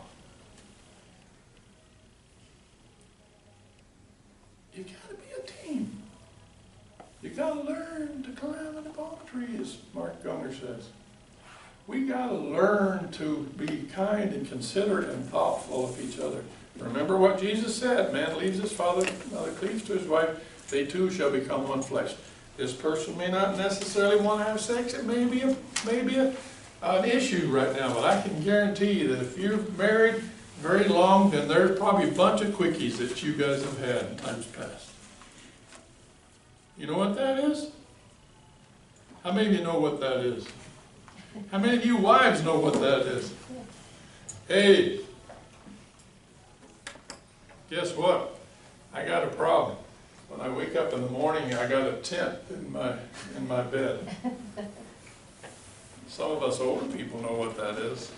You got to be a team. You got to learn to climb in the palm tree, as Mark Gungor says. We got to learn to be kind and considerate and thoughtful of each other. Remember what Jesus said, man leaves his father, mother cleaves to his wife, they two shall become one flesh. This person may not necessarily want to have sex, it may be an issue right now, but I can guarantee you that if you're married very long, then there's probably a bunch of quickies that you guys have had in times past. You know what that is? How many of you know what that is? How many of you wives know what that is? Hey, guess what? I got a problem. When I wake up in the morning, I got a tent in my bed. Some of us older people know what that is.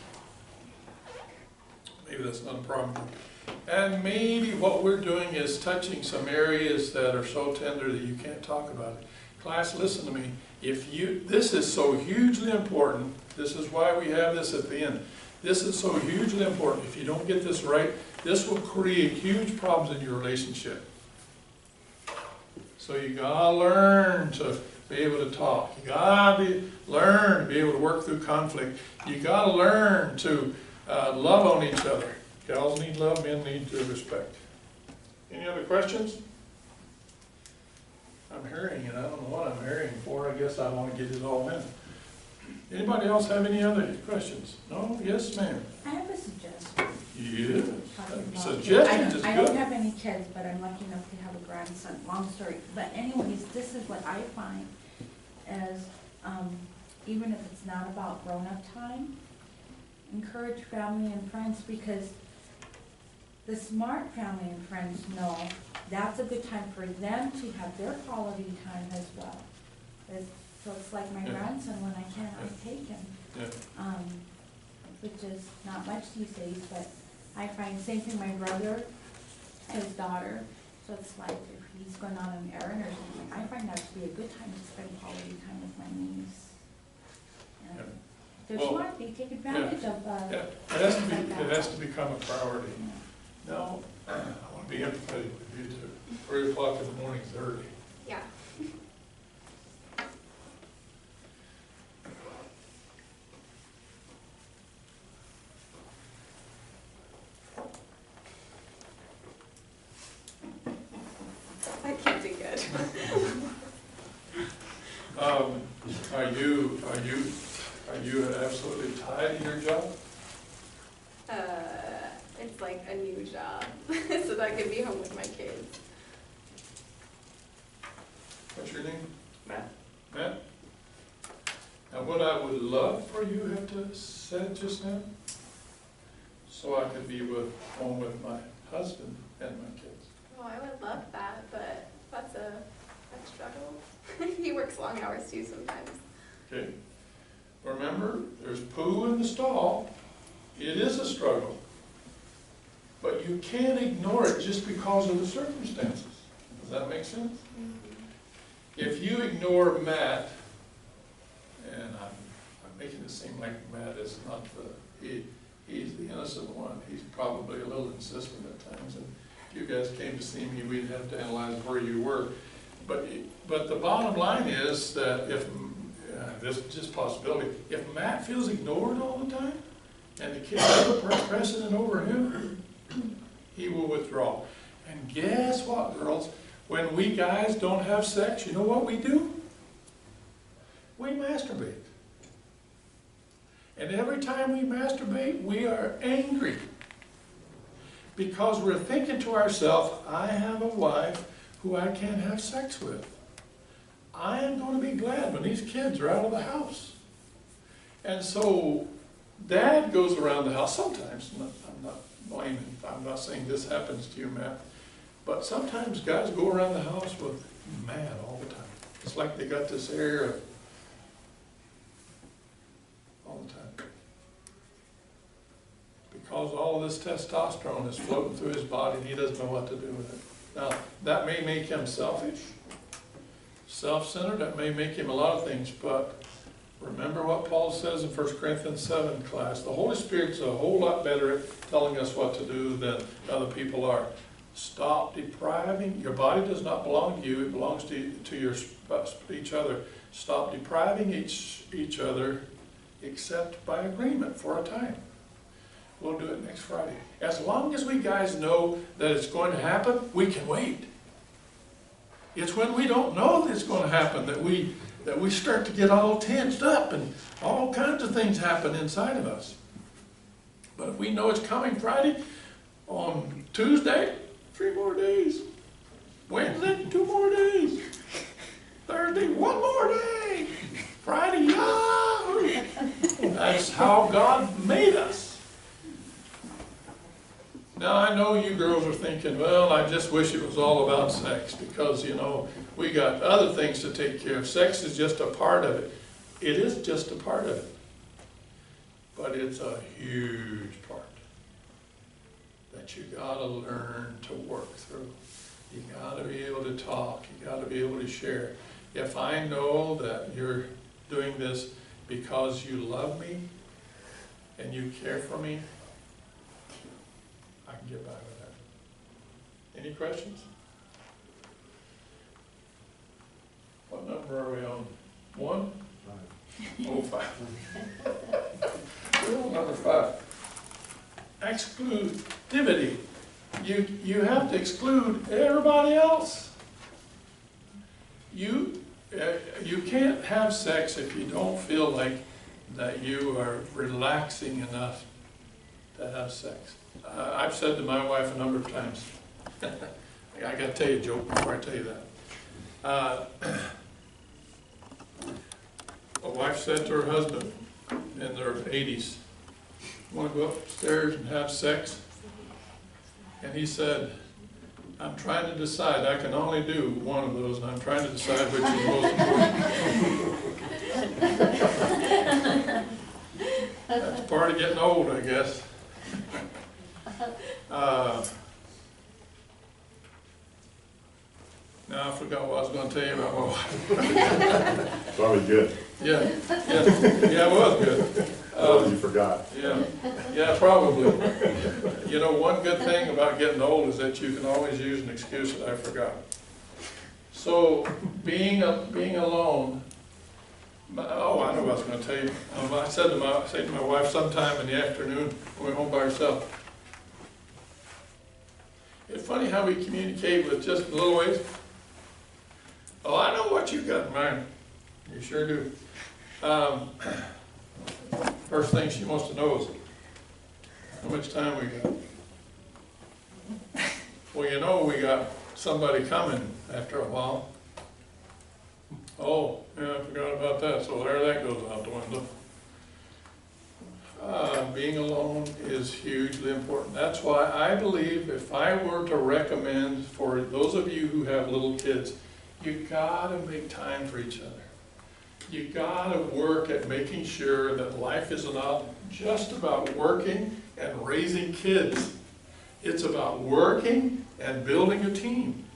Maybe that's not a problem. And maybe what we're doing is touching some areas that are so tender that you can't talk about it. Class, listen to me. This is so hugely important. This is why we have this at the end. This is so hugely important. If you don't get this right, this will create huge problems in your relationship. So you gotta learn to be able to talk. You gotta learn to be able to work through conflict. You gotta learn to love on each other. Gals need love, men need to respect. Any other questions? I'm hearing, and I don't know what I'm hearing for. I guess I want to get it all in. Anybody else have any other questions? No? Yes, ma'am. I have a suggestion. Yes. Talking about- Suggestions is I don't good. have any kids, but I'm lucky enough to have a grandson, long story. But anyways, this is what I find is, even if it's not about grown-up time, encourage family and friends, because the smart family and friends know that's a good time for them to have their quality time as well. So it's like my Yeah. grandson, when I can, I take him. Yeah. Which is not much these days, but I find same thing, my brother, his daughter, so it's like if he's going on an errand or something, I find that to be a good time to spend quality time with my niece. And Yeah. they're Well, smart, they take advantage of, Yeah, it has to become a priority. No, I want to be empathetic with you too. 3 o'clock in the morning is early. Yeah. I can't do good. Are you absolutely tied to your job? It's like a new job, so that I can be home with my kids. What's your name? Matt. Matt? Now, what I would love for you have to said just now, so I could be home with my husband and my kids. Oh, I would love that, but that's a struggle. He works long hours too sometimes. Okay? Remember, there's poo in the stall. It is a struggle. But you can't ignore it just because of the circumstances. Does that make sense? If you ignore Matt, and I'm making it seem like Matt is not he's the innocent one. He's probably a little insistent at times. And if you guys came to see me, we'd have to analyze where you were. But the bottom line is that if, this is just a possibility, if Matt feels ignored all the time, and the kids have a precedent over him, he will withdraw. And guess what, girls? When we guys don't have sex, you know what we do? We masturbate. And every time we masturbate, we are angry. Because we're thinking to ourselves, I have a wife who I can't have sex with. I am going to be glad when these kids are out of the house. And so Dad goes around the house sometimes. I'm not blaming, I'm not saying this happens to you, Matt. But sometimes guys go around the house with mad all the time. It's like they got this air of all the time. Because all of this testosterone is floating through his body and he doesn't know what to do with it. Now, that may make him selfish, self-centered, that may make him a lot of things, but remember what Paul says in 1 Corinthians 7 class. The Holy Spirit's a whole lot better at telling us what to do than other people are. Stop depriving. Your body does not belong to you. It belongs to each other. Stop depriving each other except by agreement for a time. We'll do it next Friday. As long as we guys know that it's going to happen, we can wait. It's when we don't know that it's going to happen that we start to get all tensed up and all kinds of things happen inside of us. But if we know it's coming Friday, on Tuesday, 3 more days. Wednesday, 2 more days. Thursday, 1 more day. Friday, yahoo! That's how God made us. Now, I know you girls are thinking, well, I just wish it was all about sex because, you know, we got other things to take care of. Sex is just a part of it. It is just a part of it. But it's a huge part that you gotta learn to work through. You gotta be able to talk. You gotta be able to share. If I know that you're doing this because you love me and you care for me, I can get by with that. Any questions? What number Where are we on? 1? Oh, 5. Rule number 5. Exclusivity. You have to exclude everybody else. You can't have sex if you don't feel like that you are relaxing enough to have sex. I've said to my wife a number of times, I gotta tell you a joke before I tell you that. A wife said to her husband in their 80s, "Want to go upstairs and have sex?" And he said, "I'm trying to decide. I can only do one of those, and I'm trying to decide which is most important." That's part of getting old, I guess. Now I forgot what I was going to tell you about my wife. Probably good. Yeah, it was good. You forgot. Yeah, probably. You know, one good thing about getting old is that you can always use an excuse that I forgot. So, being alone, I know what I was going to tell you. I said to my wife sometime in the afternoon, when we were home by herself, it's funny how we communicate with just little ways. Oh, I know what you got in mind. You sure do. First thing she wants to know is how much time we got. Well, you know we got somebody coming after a while. Oh, yeah, I forgot about that, so there that goes out the window. Being alone is hugely important. That's why I believe if I were to recommend for those of you who have little kids, you gotta make time for each other. You gotta work at making sure that life is not just about working and raising kids. It's about working and building a team.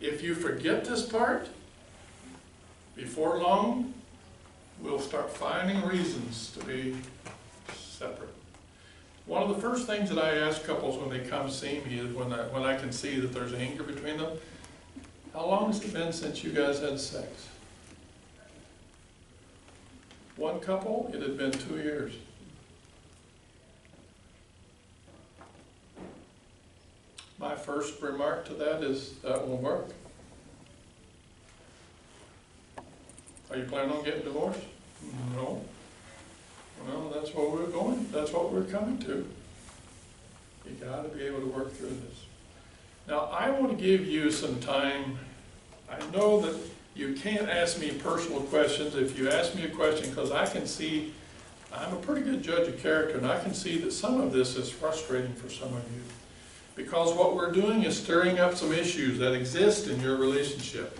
If you forget this part, before long, we'll start finding reasons to be separate. One of the first things that I ask couples when they come see me is when I can see that there's anger between them, how long has it been since you guys had sex? One couple, it had been 2 years. My first remark to that is, that won't work. Are you planning on getting divorced? No. Well, that's what we're going, that's what we're coming to. You gotta be able to work through this. Now, I want to give you some time. I know that you can't ask me personal questions. If you ask me a question, because I can see, I'm a pretty good judge of character, and I can see that some of this is frustrating for some of you. Because what we're doing is stirring up some issues that exist in your relationship.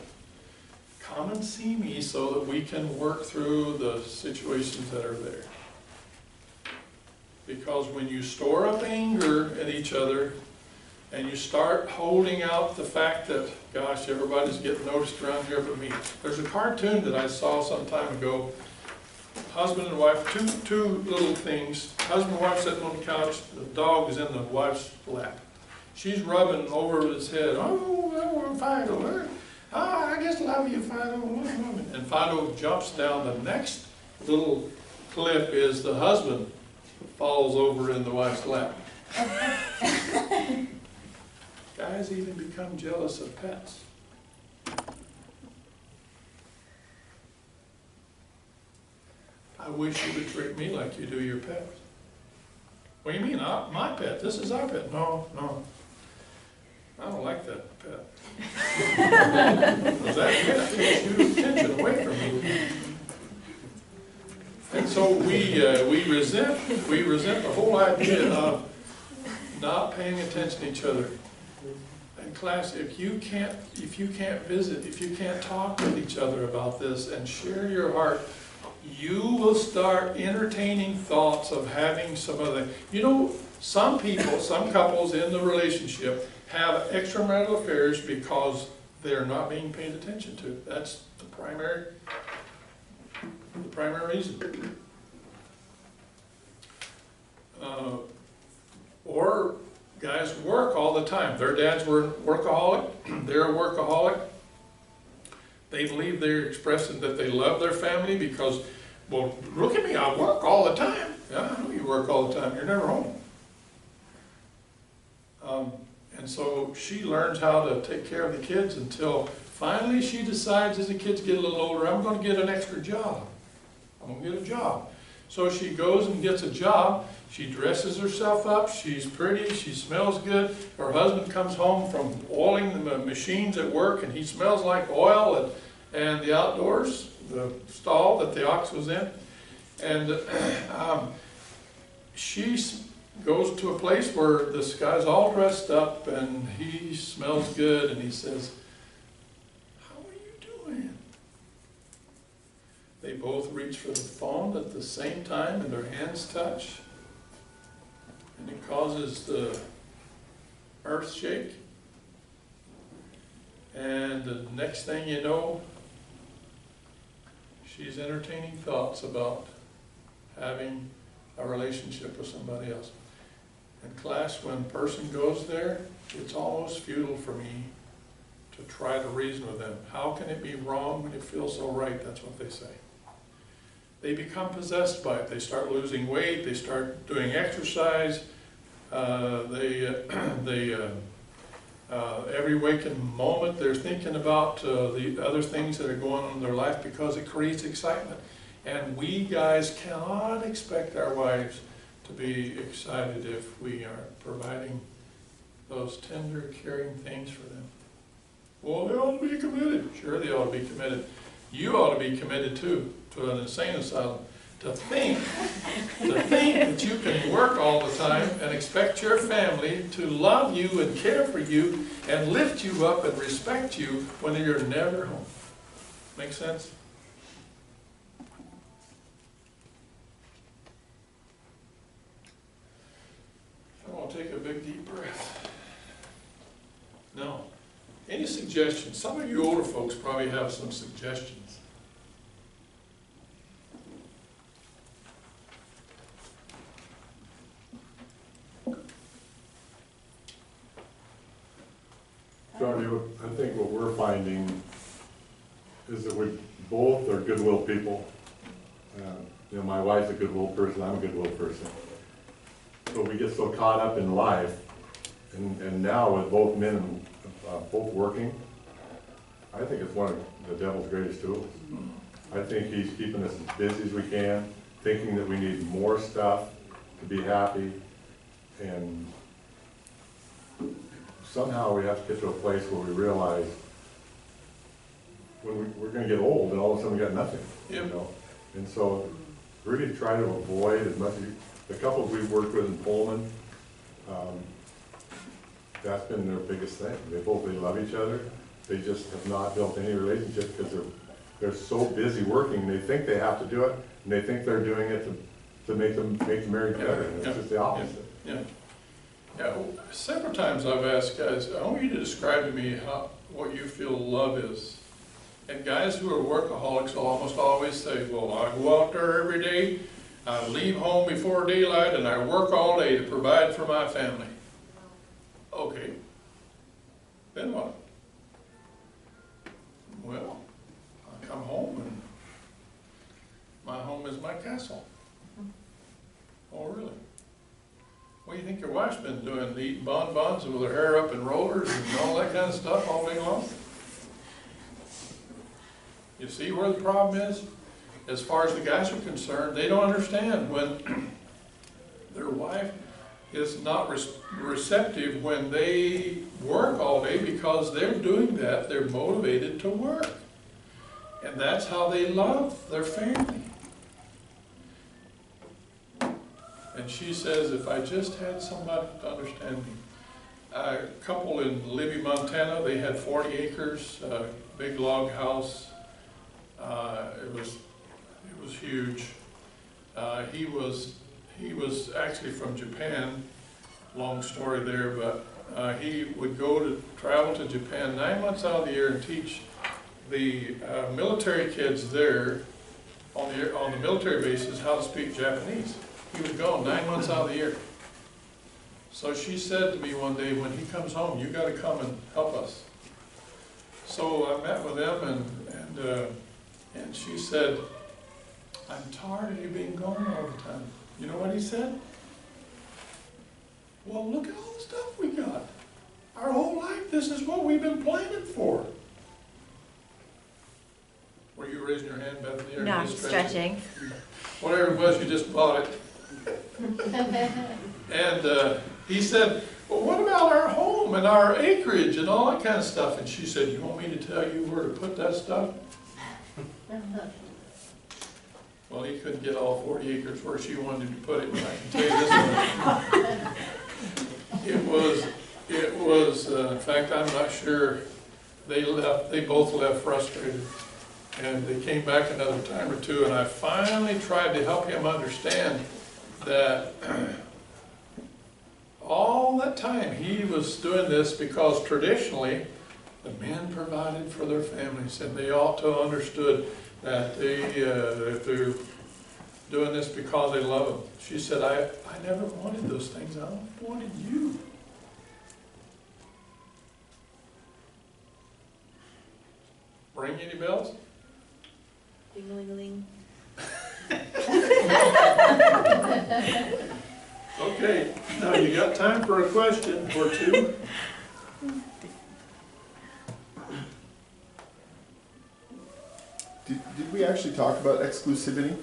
Come and see me so that we can work through the situations that are there. Because when you store up anger at each other, and you start holding out the fact that, gosh, everybody's getting noticed around here but me. There's a cartoon that I saw some time ago. Husband and wife, two little things. Husband and wife sitting on the couch. The dog is in the wife's lap. She's rubbing over his head. Oh, Fido. Oh, I just love you, Fido. And Fido jumps down. The next little clip is the husband falls over in the wife's lap. Guys even become jealous of pets. I wish you would treat me like you do your pets. What do you mean, my pet? This is our pet. No. I don't like that pet. Because that pet takes your attention away from me. And so we resent the whole idea of not paying attention to each other. And class, if you can't visit, if you can't talk with each other about this and share your heart, you will start entertaining thoughts of having some other. You know, some people, some couples in the relationship have extramarital affairs because they're not being paid attention to. That's the primary reason. Or guys work all the time. Their dads were workaholic. They're a workaholic. They believe they're expressing that they love their family because, well, look at me, I work all the time. Yeah, I know you work all the time, you're never home. And so she learns how to take care of the kids until finally she decides as the kids get a little older, I'm gonna get an extra job. I'm gonna get a job. So she goes and gets a job. She dresses herself up, she's pretty, she smells good. Her husband comes home from oiling the machines at work and he smells like oil and the outdoors, the stall that the ox was in. And she goes to a place where this guy's all dressed up and he smells good and he says, "How are you doing?" They both reach for the phone at the same time and their hands touch. And it causes the earth shake. And the next thing you know, she's entertaining thoughts about having a relationship with somebody else. In class, when a person goes there, it's almost futile for me to try to reason with them. How can it be wrong when it feels so right? That's what they say. They become possessed by it. They start losing weight, they start doing exercise, every waking moment they're thinking about the other things that are going on in their life because it creates excitement. And we guys cannot expect our wives to be excited if we are providing those tender, caring things for them. Well, they ought to be committed. Sure, they ought to be committed. You ought to be committed too, to an insane asylum. To think that you can work all the time and expect your family to love you and care for you and lift you up and respect you when you're never home. Make sense? I'm going to take a big deep breath. Now, any suggestions? Some of you older folks probably have some suggestions. Charlie, I think what we're finding is that we both are goodwill people. You know, my wife's a goodwill person, I'm a goodwill person. But we get so caught up in life, and now with both men and both working, I think it's one of the devil's greatest tools. I think he's keeping us as busy as we can, thinking that we need more stuff to be happy, and somehow we have to get to a place where we realize when we're going to get old and all of a sudden we got nothing, you know? And so really try to avoid as much as the couples we've worked with in Pullman, that's been their biggest thing. They love each other. They just have not built any relationship because they're so busy working. They think they have to do it, and they think they're doing it to make the marriage better. And it's just the opposite. Yeah. Yeah, several times I've asked guys, I want you to describe to me what you feel love is. And guys who are workaholics will almost always say, well, I go out there every day, I leave home before daylight, and I work all day to provide for my family. Okay, then what? Well, I come home and my home is my castle. Oh, really? What do you think your wife's been doing, eating bonbons with her hair up in rollers and all that kind of stuff all day long? You see where the problem is? As far as the guys are concerned, they don't understand when their wife is not receptive when they work all day because they're doing that, they're motivated to work. And that's how they love their family. And she says, if I just had somebody to understand me. A couple in Libby, Montana, they had 40 acres, big log house. It was huge. He was actually from Japan, long story there, but he would travel to Japan 9 months out of the year and teach the military kids there on the military bases how to speak Japanese. He would go 9 months out of the year. So she said to me one day, when he comes home, you got to come and help us. So I met with them, and and she said, I'm tired of you being gone all the time. You know what he said? Well, look at all the stuff we got. Our whole life, this is what we've been planning for. Were you raising your hand, Bethany? Or No, you I'm just stretching. Whatever it was, you just bought it. And he said, well, what about our home and our acreage and all that kind of stuff? And she said, you want me to tell you where to put that stuff? Well, he couldn't get all 40 acres where she wanted him to put it, but I can tell you this one. It was, in fact, I'm not sure, they both left frustrated. And they came back another time or two, and I finally tried to help him understand that all that time he was doing this because traditionally the men provided for their families, and they ought to have understood that if they're doing this because they love them. She said, I never wanted those things. I wanted you. Ring any bells? Ding-a-ling-a-ling. Okay, now you got time for a question or two. Did we actually talk about exclusivity?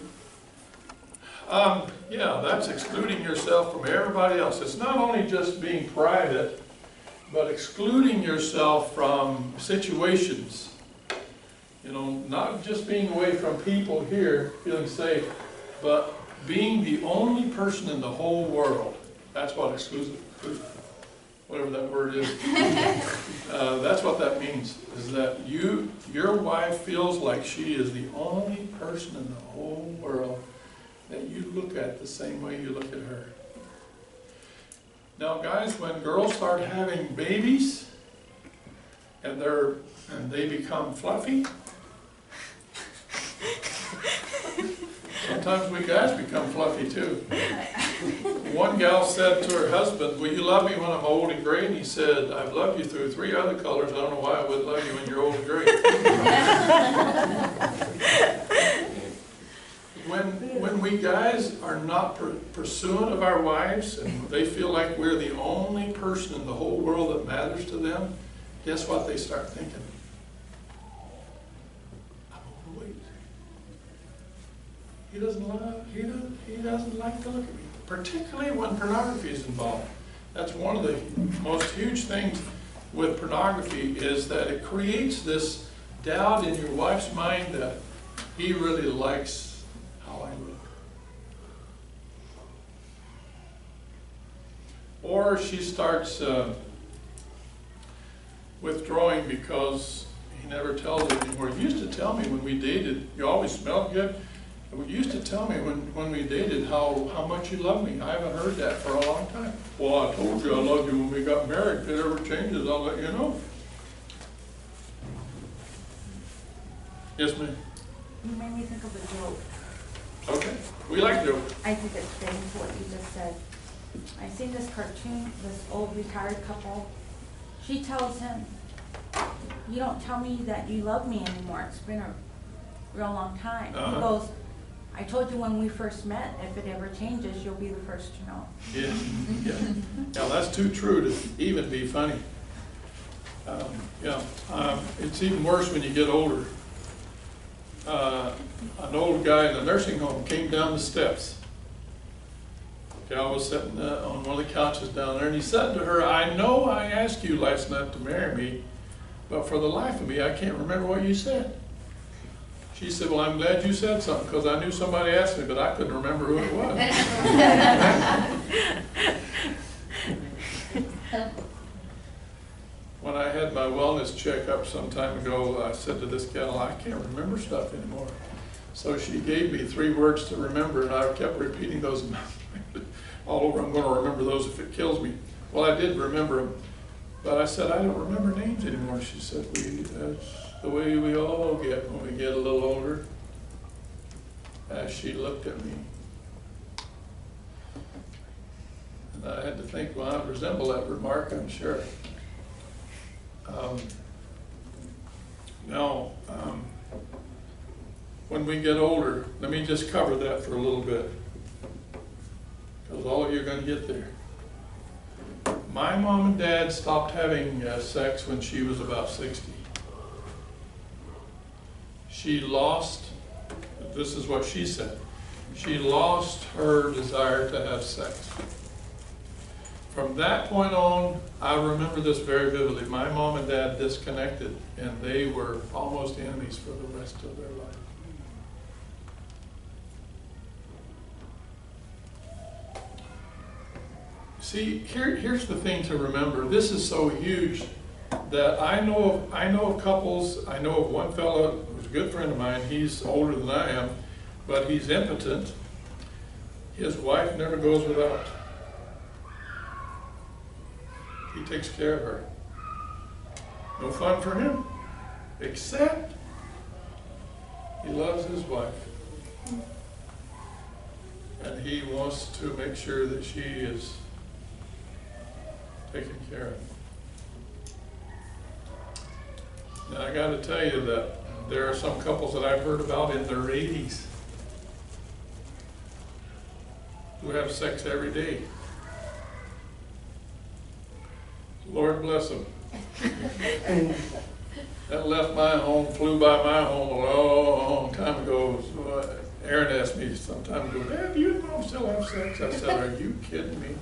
Yeah, that's excluding yourself from everybody else. It's not only just being private, but excluding yourself from situations. You know, not just being away from people here, feeling safe, but being the only person in the whole world. That's what exclusive, whatever that word is. That's what that means, is that your wife feels like she is the only person in the whole world that you look at the same way you look at her. Now guys, when girls start having babies and they become fluffy, sometimes we guys become fluffy too. One gal said to her husband, will you love me when I'm old and gray? And he said, I've loved you through 3 other colors. I don't know why I wouldn't love you when you're old and gray. When we guys are not pursuant of our wives and they feel like we're the only person in the whole world that matters to them, guess what they start thinking? I'm overweight. He doesn't like to look at me, particularly when pornography is involved. That's one of the most huge things with pornography, is that it creates this doubt in your wife's mind that he really likes how I look. Or she starts withdrawing because he never tells her anymore. He used to tell me when we dated, you always smelled good. You used to tell me when we dated how much you loved me. I haven't heard that for a long time. Well, I told you I loved you when we got married. If it ever changes, I'll let you know. Yes, ma'am. You made me think of a joke. Okay. We like jokes. I think it fits what you just said. I seen this cartoon, this old retired couple. She tells him, you don't tell me that you love me anymore. It's been a real long time. He goes, I told you when we first met, if it ever changes, you'll be the first to know. Yeah, yeah. Yeah, that's too true to even be funny. It's even worse when you get older. An old guy in a nursing home came down the steps. Gal was sitting on one of the couches down there, and he said to her, I know I asked you last night to marry me, but for the life of me, I can't remember what you said. She said, well, I'm glad you said something, because I knew somebody asked me, but I couldn't remember who it was. When I had my wellness checkup some time ago, I said to this gal, I can't remember stuff anymore. So she gave me 3 words to remember, and I kept repeating those all over. I'm going to remember those if it kills me. Well, I did remember them, but I said, I don't remember names anymore. She said, that's the way we all get when we get a little older. As she looked at me. And I had to think, well, I resemble that remark, I'm sure. when we get older, let me just cover that for a little bit, because all of you are going to get there. My mom and dad stopped having sex when she was about 60. She lost, this is what she said, she lost her desire to have sex. From that point on, I remember this very vividly. My mom and dad disconnected, and they were almost enemies for the rest of their life. See, here's the thing to remember. This is so huge that I know of couples. I know of one fellow who's a good friend of mine. He's older than I am, but he's impotent. His wife never goes without. He takes care of her. No fun for him, except he loves his wife. And he wants to make sure that she is taken care of. Now I got to tell you that there are some couples that I've heard about in their 80s who have sex every day. Lord bless them. That left my home, flew by my home a long time ago. So Aaron asked me some time ago, Dad, do you and Mom still have sex? I said, are you kidding me?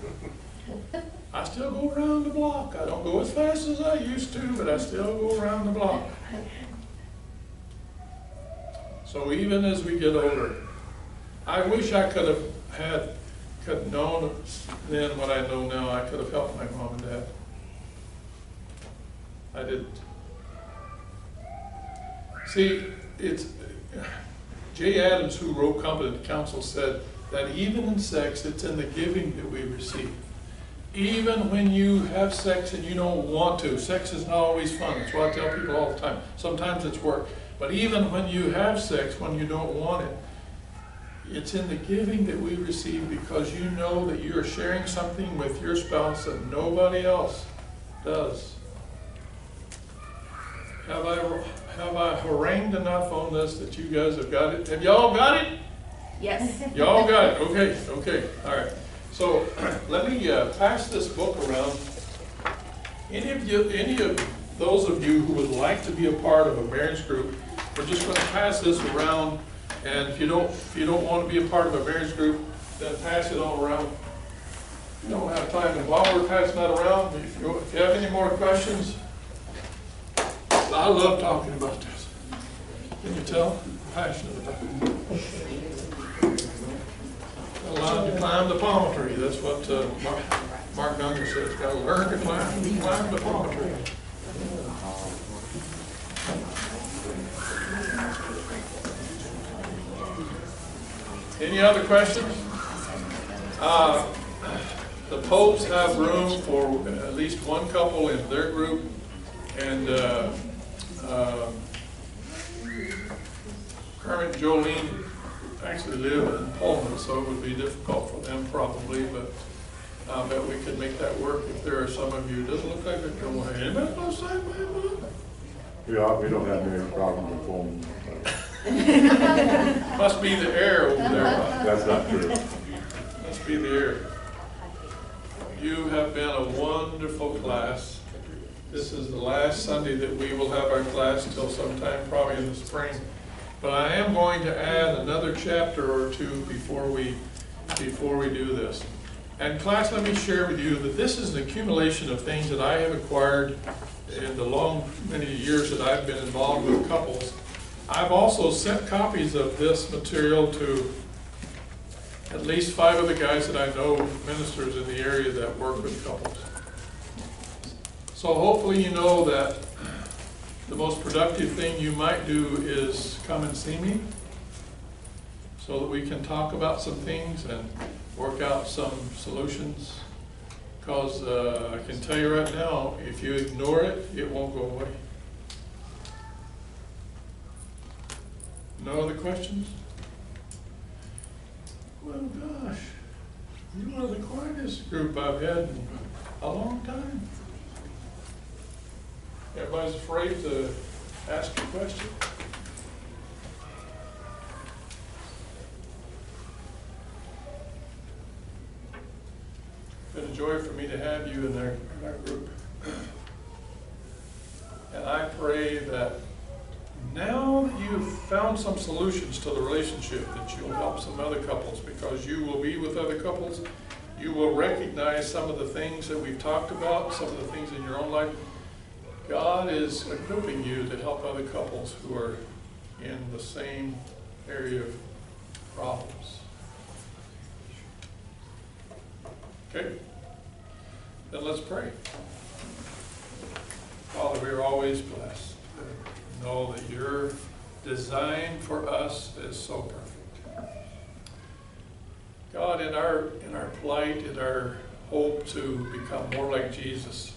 I still go around the block. I don't go as fast as I used to, but I still go around the block. So even as we get older, I wish I could have known then what I know now. I could have helped my mom and dad. I didn't. See, it's Jay Adams, who wrote Competent Counsel, said that even in sex, it's in the giving that we receive. Even when you have sex and you don't want to, sex is not always fun. That's why I tell people all the time. Sometimes it's work. But even when you have sex, when you don't want it, it's in the giving that we receive, because you know that you're sharing something with your spouse that nobody else does. Have I harangued enough on this that you guys have got it? Have y'all got it? Yes. Y'all got it? Okay, all right. So let me pass this book around. Any of those of you who would like to be a part of a marriage group, we're just going to pass this around. And if you don't want to be a part of a marriage group, then pass it all around. You don't have time. And while we're passing that around, if you have any more questions, I love talking about this. Can you tell? I'm passionate about it. Allowed to climb the palm tree. That's what Mark Gungor says. Got to learn to climb the palm tree. Any other questions? The Popes have room for at least one couple in their group, and Kermit and Jolene actually live in Pullman, so it would be difficult for them probably, but I bet we could make that work if there are some of you. It doesn't look like they're going, hey, anybody go sign my book? Yeah, we don't have any problem with Pullman. Must be the air over there. That's not true. Must be the air. You have been a wonderful class. This is the last Sunday that we will have our class until sometime probably in the spring. But I am going to add another chapter or two before we do this. And class, let me share with you that this is an accumulation of things that I have acquired in the many years that I've been involved with couples. I've also sent copies of this material to at least 5 of the guys that I know, ministers in the area that work with couples. So hopefully you know that the most productive thing you might do is come and see me so that we can talk about some things and work out some solutions. Because I can tell you right now, if you ignore it, it won't go away. No other questions? Well, gosh, you are the quietest group I've had in a long time. Everybody's afraid to ask a question. joy for me to have you in our group. And I pray that now that you've found some solutions to the relationship, that you'll help some other couples, because you will be with other couples. You will recognize some of the things that we've talked about, some of the things in your own life. God is equipping you to help other couples who are in the same area of problems. Okay? Then let's pray. Father, we are always blessed to know that your design for us is so perfect. God, in our plight, in our hope to become more like Jesus,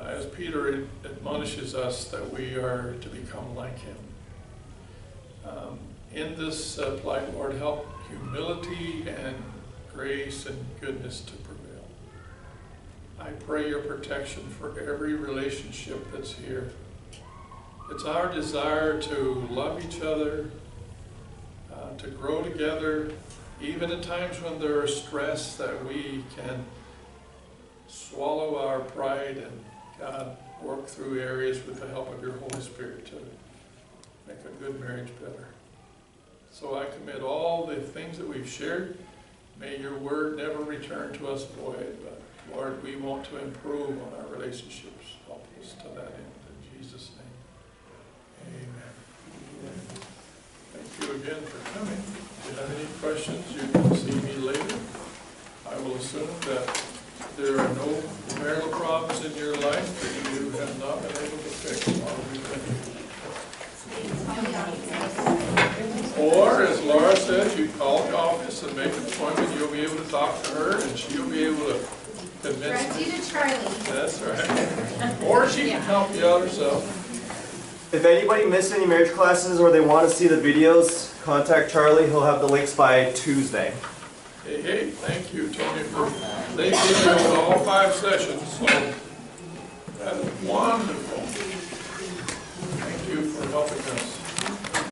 as Peter admonishes us that we are to become like him. In this plight, Lord, help humility and grace and goodness to prevail. I pray your protection for every relationship that's here. It's our desire to love each other, to grow together, even at times when there is stress, that we can swallow our pride and, God, work through areas with the help of your Holy Spirit to make a good marriage better. So I commit all the things that we've shared. May your word never return to us void, but Lord, we want to improve on our relationships. Help us to that end. In Jesus' name, amen. Thank you again for coming. If you have any questions, you can see me later. I will assume that there are no marital problems in your life that you have not been able to fix while we've been here. Or, as Laura said, you call the office and make an appointment. You'll be able to talk to her, and she'll be able to convince Direct me. you to Charlie. That's right. Or she can help you out herself. If anybody missed any marriage classes or they want to see the videos, contact Charlie. He'll have the links by Tuesday. Hey, thank you, Tony, for they videoed all 5 sessions, so that is wonderful. Thank you for helping us.